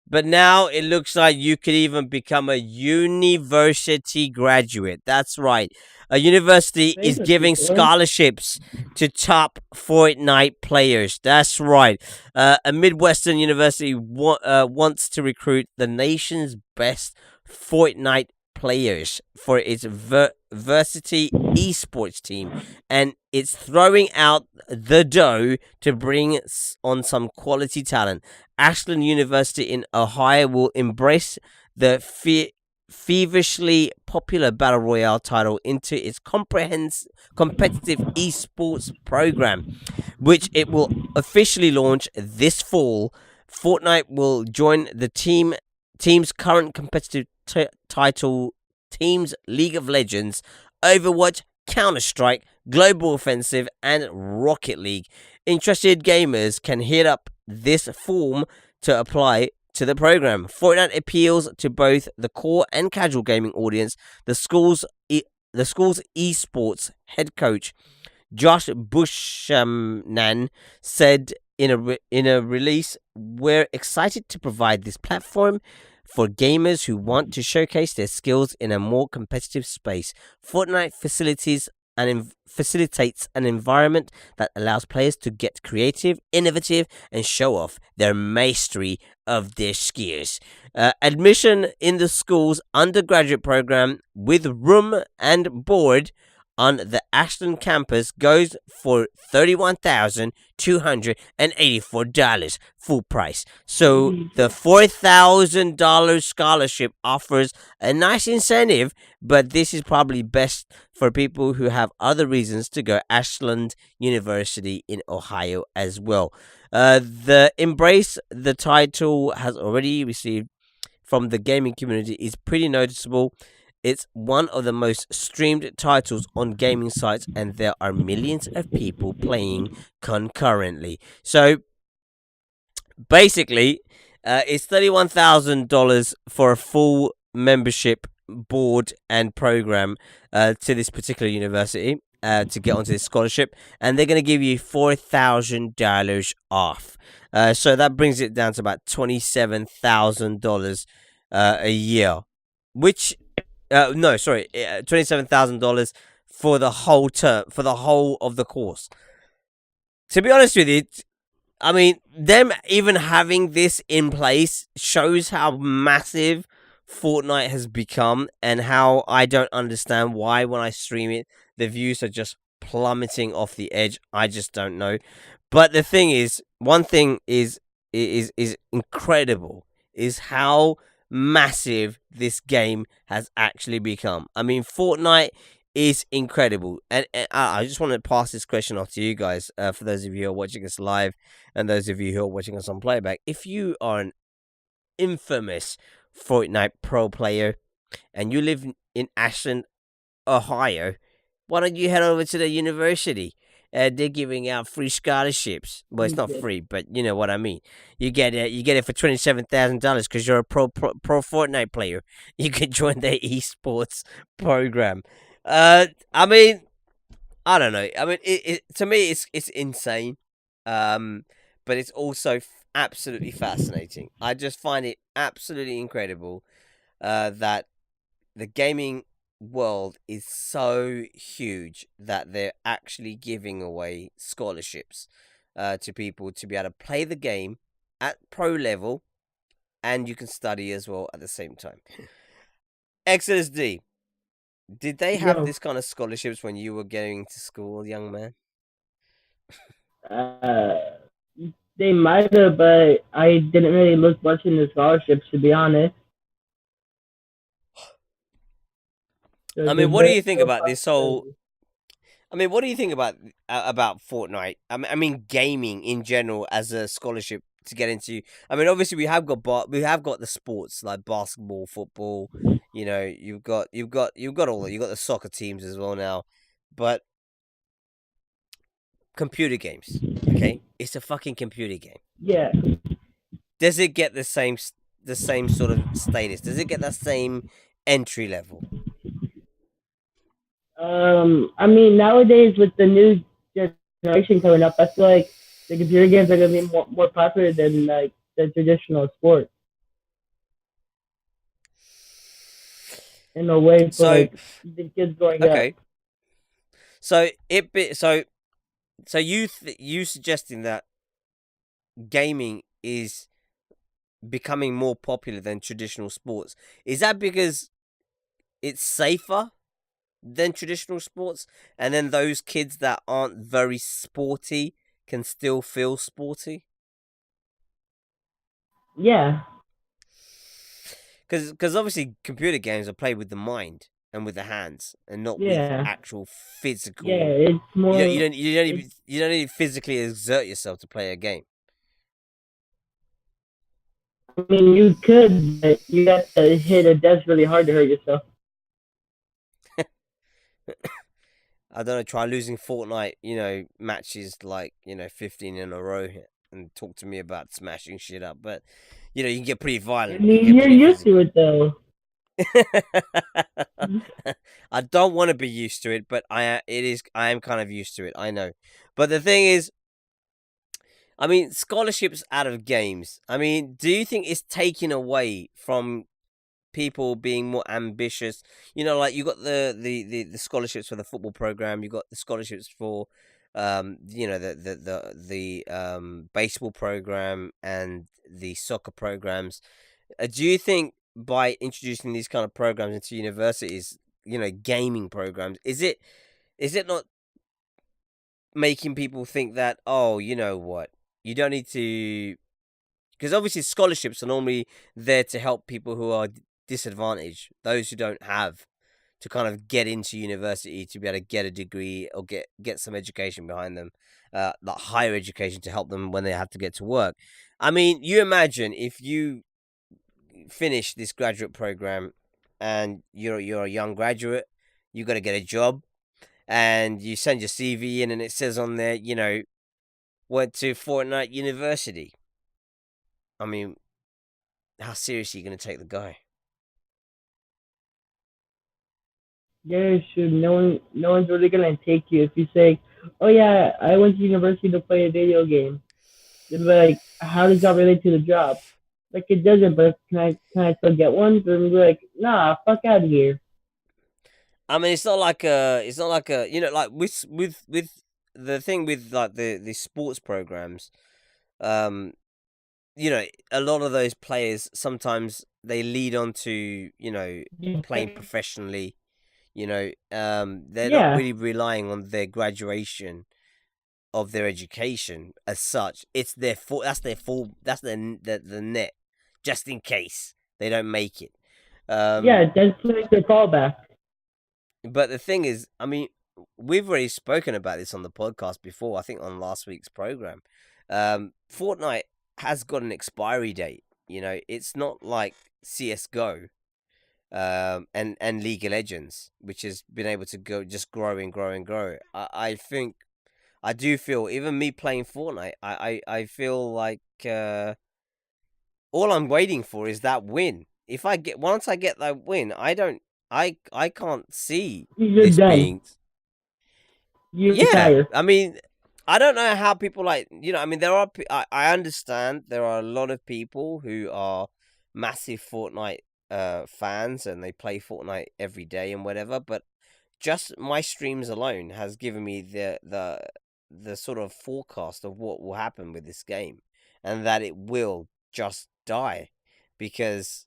S1: But now it looks like you could even become a university graduate. That's right. A university is giving scholarships to top Fortnite players. That's right. A Midwestern university wants to recruit the nation's best Fortnite players for its varsity esports team, and it's throwing out the dough to bring on some quality talent. Ashland University in Ohio will embrace the feverishly popular Battle Royale title into its competitive esports program, which it will officially launch this fall. Fortnite will join the team's current competitive title teams: League of Legends, Overwatch, Counter-Strike, Global Offensive, and Rocket League. Interested gamers can hit up this form to apply to the program. Fortnite appeals to both the core and casual gaming audience. The school's esports head coach Josh Bushman said in a release, "We're excited to provide this platform for gamers who want to showcase their skills in a more competitive space. Fortnite facilitates an environment that allows players to get creative, innovative, and show off their mastery of their skills." Admission in the school's undergraduate program with room and board on the Ashland campus goes for $31,284 full price. So the $4,000 scholarship offers a nice incentive, but this is probably best for people who have other reasons to go Ashland University in Ohio as well. The embrace the title has already received from the gaming community is pretty noticeable. It's one of the most streamed titles on gaming sites, and there are millions of people playing concurrently. So, basically, it's $31,000 for a full membership board and program to this particular university to get onto this scholarship, and they're going to give you $4,000 off. So that brings it down to about $27,000 a year, which... $27,000 for the whole term, for the whole of the course. To be honest with you, I mean, them even having this in place shows how massive Fortnite has become, and how I don't understand why when I stream it, the views are just plummeting off the edge. I just don't know. But the thing is, one thing is incredible, is how massive this game has actually become. I mean, Fortnite is incredible, and I just want to pass this question off to you guys, for those of you who are watching us live and those of you who are watching us on playback. If you are an infamous Fortnite pro player and you live in Ashland, Ohio, why don't you head over to the university they're giving out free scholarships. Well, it's not free, but you know what I mean. You get it for $27,000 because you're a pro Fortnite player. You can join their esports program. I mean, I don't know. I mean, to me, it's insane. But it's also absolutely fascinating. I just find it absolutely incredible that the gaming world is so huge that they're actually giving away scholarships to people to be able to play the game at pro level, and you can study as well at the same time. Exodus D, did they have
S2: Yo.
S1: this kind of scholarships when you were going to school, young man?
S2: They might have, but I didn't really look much into scholarships, to be honest. So
S1: I mean, what do you think about this whole? I mean, what do you think about Fortnite? I mean, gaming in general as a scholarship to get into. I mean, obviously we have got the sports like basketball, football. You know, you've got all you've got the soccer teams as well now, but computer games. Okay, it's a fucking computer game.
S2: Yeah.
S1: Does it get the same sort of status? Does it get that same entry level?
S2: I mean, nowadays with the new generation coming up, I feel like the computer games are gonna be more popular than like the traditional sports. In a way, for like the kids growing up.
S1: Okay. So you suggesting that gaming is becoming more popular than traditional sports? Is that because it's safer than traditional sports, and then those kids that aren't very sporty can still feel sporty?
S2: Yeah.
S1: Because obviously computer games are played with the mind and with the hands, and not with
S2: Yeah.
S1: actual physical.
S2: Yeah, it's more.
S1: You don't need to physically exert yourself to play a game.
S2: I mean, you could, but you have to hit a desk really hard to hurt yourself.
S1: I don't know. Try losing Fortnite, matches like 15 in a row, and talk to me about smashing shit up. But you can get pretty
S2: I
S1: violent.
S2: mean, you're used to it though.
S1: I don't want to be used to it, but I am kind of used to it. I know, but the thing is, I mean, scholarships out of games. I mean, do you think it's taken away from people being more ambitious? Like you got the scholarships for the football program, you got the scholarships for the baseball program and the soccer programs. Do you think by introducing these kind of programs into universities, gaming programs, is it not making people think that, oh, you know what, you don't need to, because obviously scholarships are normally there to help people who are disadvantaged, those who don't have to kind of get into university to be able to get a degree or get some education behind them, like higher education to help them when they have to get to work. I mean, you imagine if you finish this graduate program and you're a young graduate, you got to get a job, and you send your CV in, and it says on there, went to Fortnite University. I mean, how seriously are you going to take the guy?
S2: Yeah, shoot. No one's really gonna take you if you say, "Oh yeah, I went to university to play a video game." They'll be like, "How does that relate to the job?" Like it doesn't, but can I still get one? They'll be like, "Nah, fuck out of here."
S1: I mean, it's not like a, like with the thing with like the sports programs. A lot of those players sometimes they lead on to playing professionally. They're not really relying on their graduation of their education as such. It's that's the net, just in case they don't make it.
S2: Yeah, that's like the callback.
S1: But the thing is, I mean, we've already spoken about this on the podcast before, I think on last week's program. Fortnite has got an expiry date. It's not like CSGO and League of Legends, which has been able to go just grow and grow and grow. I think I do feel, even me playing Fortnite, I feel like all I'm waiting for is that win. Once I get that win, I can't see
S2: You're
S1: this
S2: done.
S1: being.
S2: You
S1: Yeah,
S2: retire.
S1: I mean, I don't know how people I mean, I understand there are a lot of people who are massive Fortnite fans and they play Fortnite every day and whatever, but just my streams alone has given me the sort of forecast of what will happen with this game, and that it will just die because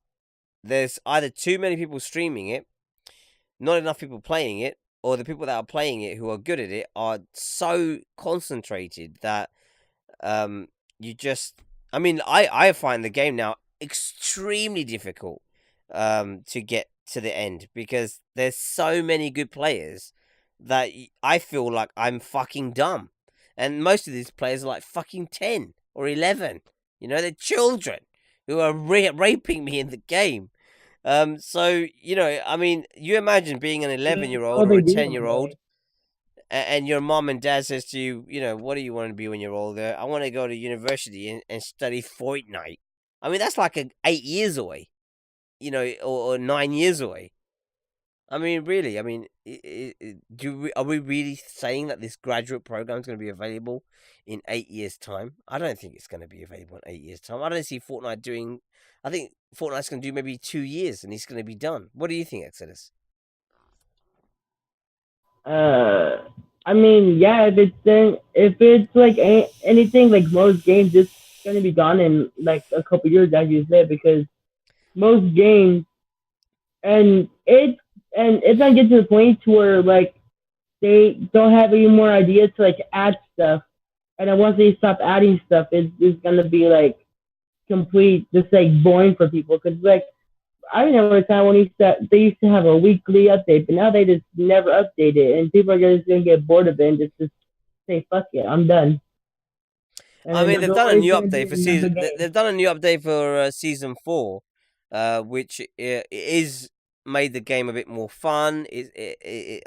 S1: there's either too many people streaming it, not enough people playing it, or the people that are playing it who are good at it are so concentrated that you just, I mean, I find the game now extremely difficult to get to the end because there's so many good players that I feel like I'm fucking dumb, and most of these players are like fucking 10 or 11. They're children who are raping me in the game. So, I mean, you imagine being an 11-year-old
S2: Oh,
S1: or
S2: they
S1: a
S2: do.
S1: 10-year-old, and your mom and dad says to you, what do you want to be when you're older? I want to go to university and study Fortnite. I mean, that's like 8 years away, or 9 years away. I mean, really, I mean, are we really saying that this graduate program is going to be available in 8 years' time? I don't think it's going to be available in 8 years' time. I don't see Fortnite doing. I think Fortnite's going to do maybe 2 years, and it's going to be done. What do you think, Exodus?
S2: I mean, yeah, if it's like anything like most games, it's gonna be gone in like a couple years, as you said, because most games, and it's gonna get to the point to where like they don't have any more ideas to like add stuff, and then once they stop adding stuff, it's gonna be like complete, just like boring for people, because like I remember a time when they used to have a weekly update, but now they just never update it, and people are just gonna get bored of it and just say fuck it, I'm done. And
S1: I mean, they've done a new update for
S2: season.
S1: season. They've done a new update for season 4, which is made the game a bit more fun.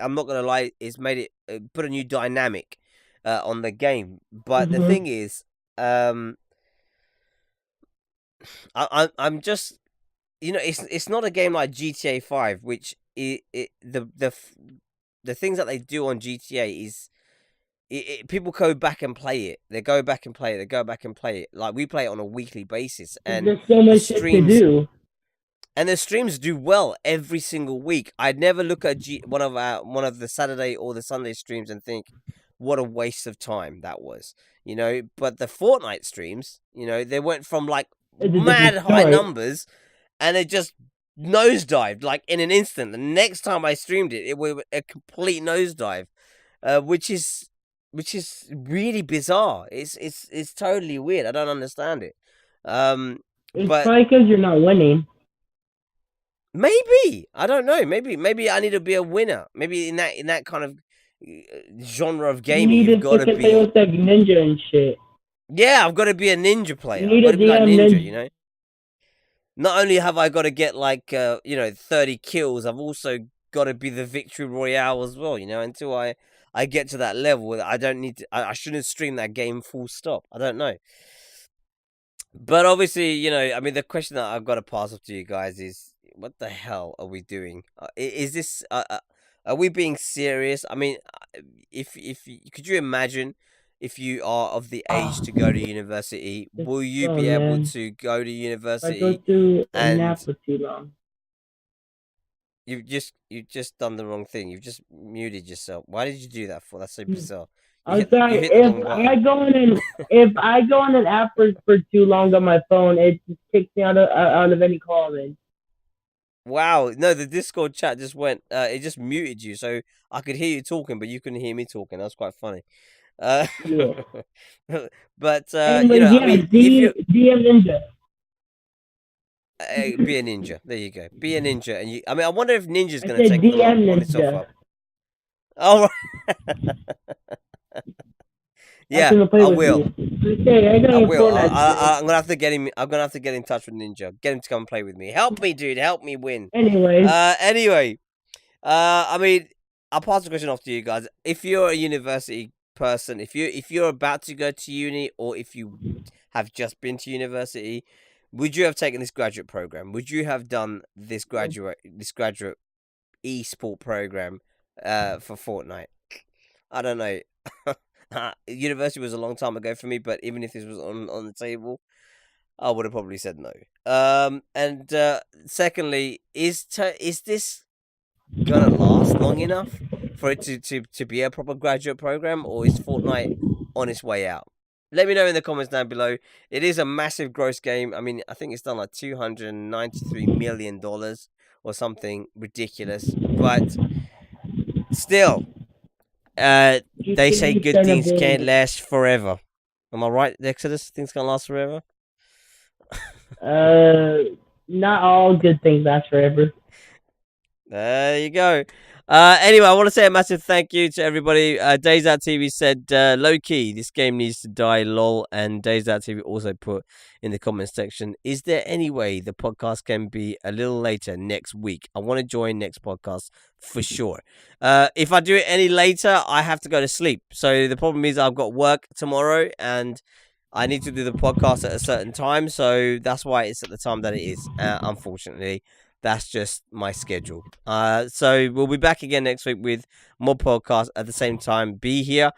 S1: I'm not gonna lie, it's made it put a new dynamic on the game. But the thing is, I'm just, it's not a game like GTA 5, which the things that they do on GTA is. People go back and play it. They go back and play it. They go back and play it. Like, we play it on a weekly basis, and
S2: there's so much shit to do.
S1: And the streams do well every single week. I'd never look at one of the Saturday or the Sunday streams and think, what a waste of time that was. But the Fortnite streams, they went from like mad high numbers, and it just nosedived like in an instant. The next time I streamed it, it was a complete nosedive, which is really bizarre. It's totally weird. I don't understand it.
S2: It's
S1: but
S2: probably because you're not winning.
S1: Maybe, I don't know. Maybe I need to be a winner. Maybe in that kind of genre of gaming, you've got to be
S2: with like ninja and shit.
S1: Yeah, I've got to be a ninja player.
S2: I've got to be like
S1: ninja. Not only have I got to get like 30 kills, I've also got to be the victory royale as well. Until I get to that level, I don't need to. I shouldn't stream that game full stop. I don't know. But obviously, I mean, the question that I've got to pass off to you guys is, what the hell are we doing? Is this? Are we being serious? I mean, if could you imagine if you are of the age to go to university, will you be able to go to university?
S2: I go to a nap for too long.
S1: You've just done the wrong thing. You've just muted yourself. Why did you do that for? That's so bizarre.
S2: I'm sorry. If I go on an app for too long on my phone, it just kicks me out of any calling.
S1: Wow, no, the Discord chat just went. It just muted you, so I could hear you talking, but you couldn't hear me talking. That was quite funny.
S2: Yeah.
S1: But
S2: anyway,
S1: I mean,
S2: DM Ninja.
S1: Be a ninja. There you go. Be a ninja, and I mean, I wonder if Ninja's going to take
S2: DM
S1: on itself
S2: Ninja.
S1: up. All right. Yeah, I will.
S2: Okay,
S1: I will. I'm gonna have to get him. I'm gonna have to get in touch with Ninja. Get him to come play with me. Help me, dude. Help me win.
S2: Anyway.
S1: I mean, I'll pass the question off to you guys. If you're a university person, if you're about to go to uni, or if you have just been to university, would you have taken this graduate program? Would you have done this graduate esport program for Fortnite? I don't know. University was a long time ago for me, but even if this was on the table, I would have probably said no. And secondly, is this gonna last long enough for it to be a proper graduate program, or is Fortnite on its way out? Let me know in the comments down below. It is a massive gross game. I mean, I think it's done like $293 million or something ridiculous. But still, they say good things can't last forever. Am I right, Exodus? Things can't last forever?
S2: Not all good things last forever.
S1: There you go. Anyway, I want to say a massive thank you to everybody. Days Out TV said, low key, this game needs to die, lol. And Days Out TV also put in the comments section, is there any way the podcast can be a little later next week? I want to join next podcast for sure. If I do it any later, I have to go to sleep. So the problem is I've got work tomorrow and I need to do the podcast at a certain time. So that's why it's at the time that it is, unfortunately. That's just my schedule. So we'll be back again next week with more podcasts at the same time. Be here.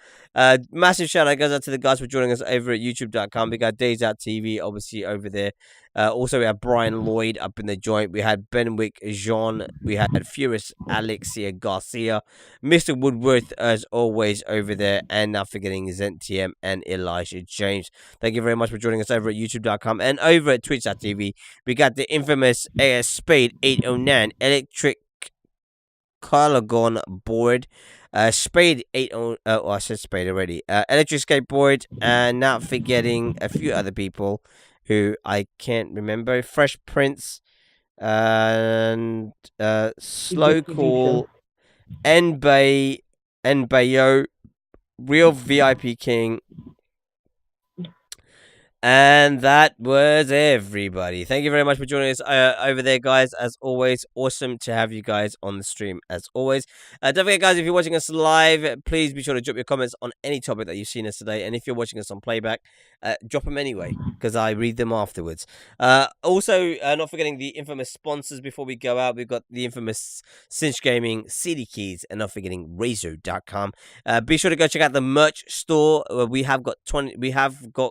S1: Massive shout out goes out to the guys for joining us over at youtube.com. We got Days Out TV, obviously, over there. Also, we had Brian Lloyd up in the joint. We had Benwick Jean. We had Furious Alexia Garcia. Mr. Woodworth, as always, over there. And not forgetting ZentTM and Elijah James. Thank you very much for joining us over at youtube.com. And over at twitch.tv, we got the infamous Spade 809 electric Carlagon board. Spade 80. Oh, I said Spade already. Electric skateboard. And not forgetting a few other people who I can't remember. Fresh Prince and Slow Cool, Nbayo, Real VIP King. And that was everybody. Thank you very much for joining us over there, guys. As always, awesome to have you guys on the stream, as always. Don't forget, guys, if you're watching us live, please be sure to drop your comments on any topic that you've seen us today. And if you're watching us on playback, drop them anyway, because I read them afterwards. Also, not forgetting the infamous sponsors before we go out. We've got the infamous Cinch Gaming, CD Keys, and not forgetting Razor.com. Be sure to go check out the merch store. We have got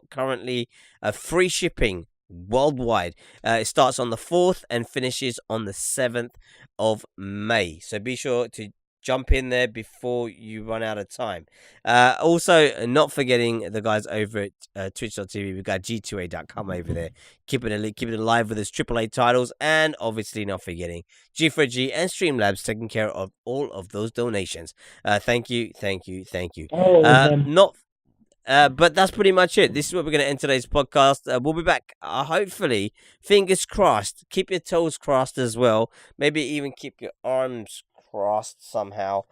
S1: currently free shipping worldwide. It starts on the 4th and finishes on the 7th of May. So be sure to jump in there before you run out of time. Also, not forgetting the guys over at twitch.tv. We've got g2a.com over there. Keeping it alive with his AAA titles. And obviously not forgetting G4G and Streamlabs taking care of all of those donations. Thank you. But that's pretty much it. This is where we're going to end today's podcast. We'll be back, hopefully, fingers crossed. Keep your toes crossed as well. Maybe even keep your arms crossed somehow.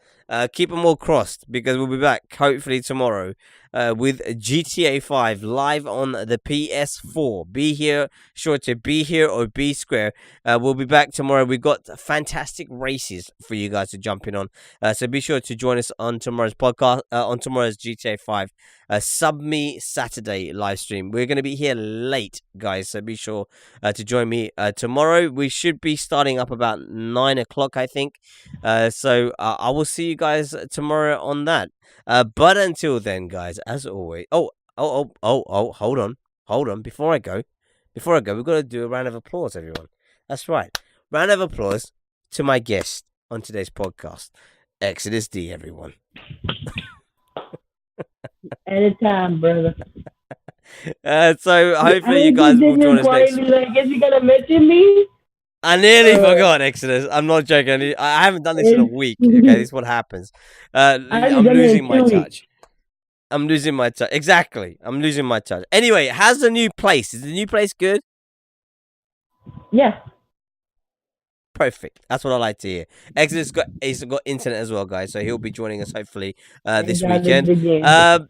S1: Keep them all crossed, because we'll be back, hopefully, tomorrow with GTA 5 live on the PS4. Be here, sure to be here or be square. We'll be back tomorrow. We've got fantastic races for you guys to jump in on. So be sure to join us on tomorrow's podcast, on tomorrow's GTA 5 Sub Me Saturday live stream. We're going to be here late, guys, so be sure to join me tomorrow. We should be starting up about 9 o'clock, I think. So I will see you guys tomorrow on that. But until then, guys, as always. Hold on. Before I go, we've got to do a round of applause, everyone. That's right. Round of applause to my guest on today's podcast, Exodus D, everyone.
S2: Anytime, brother.
S1: So hopefully you guys will join us next week.
S2: I guess you gotta mention me.
S1: I nearly forgot, Exodus. I'm not joking. I haven't done this in a week. Okay, this is what happens. I'm losing my touch. Exactly. I'm losing my touch. Anyway, how's the new place? Is the new place good?
S2: Yeah.
S1: Perfect. That's what I like to hear. Exodus he's got internet as well, guys, so he'll be joining us hopefully this weekend.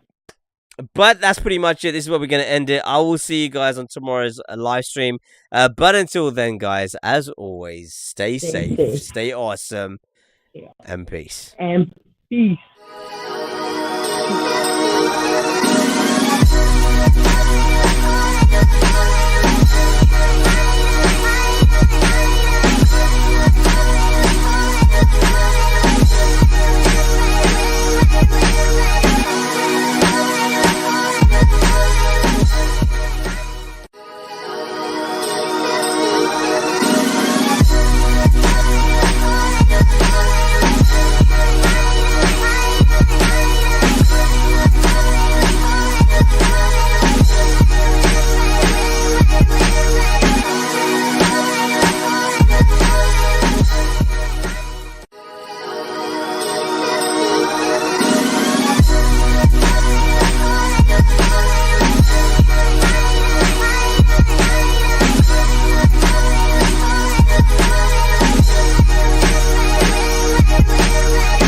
S1: But that's pretty much it. This is where we're going to end it. I will see you guys on tomorrow's live stream. But until then, guys, as always, stay safe, stay awesome, and peace.
S2: And peace.
S12: Bye.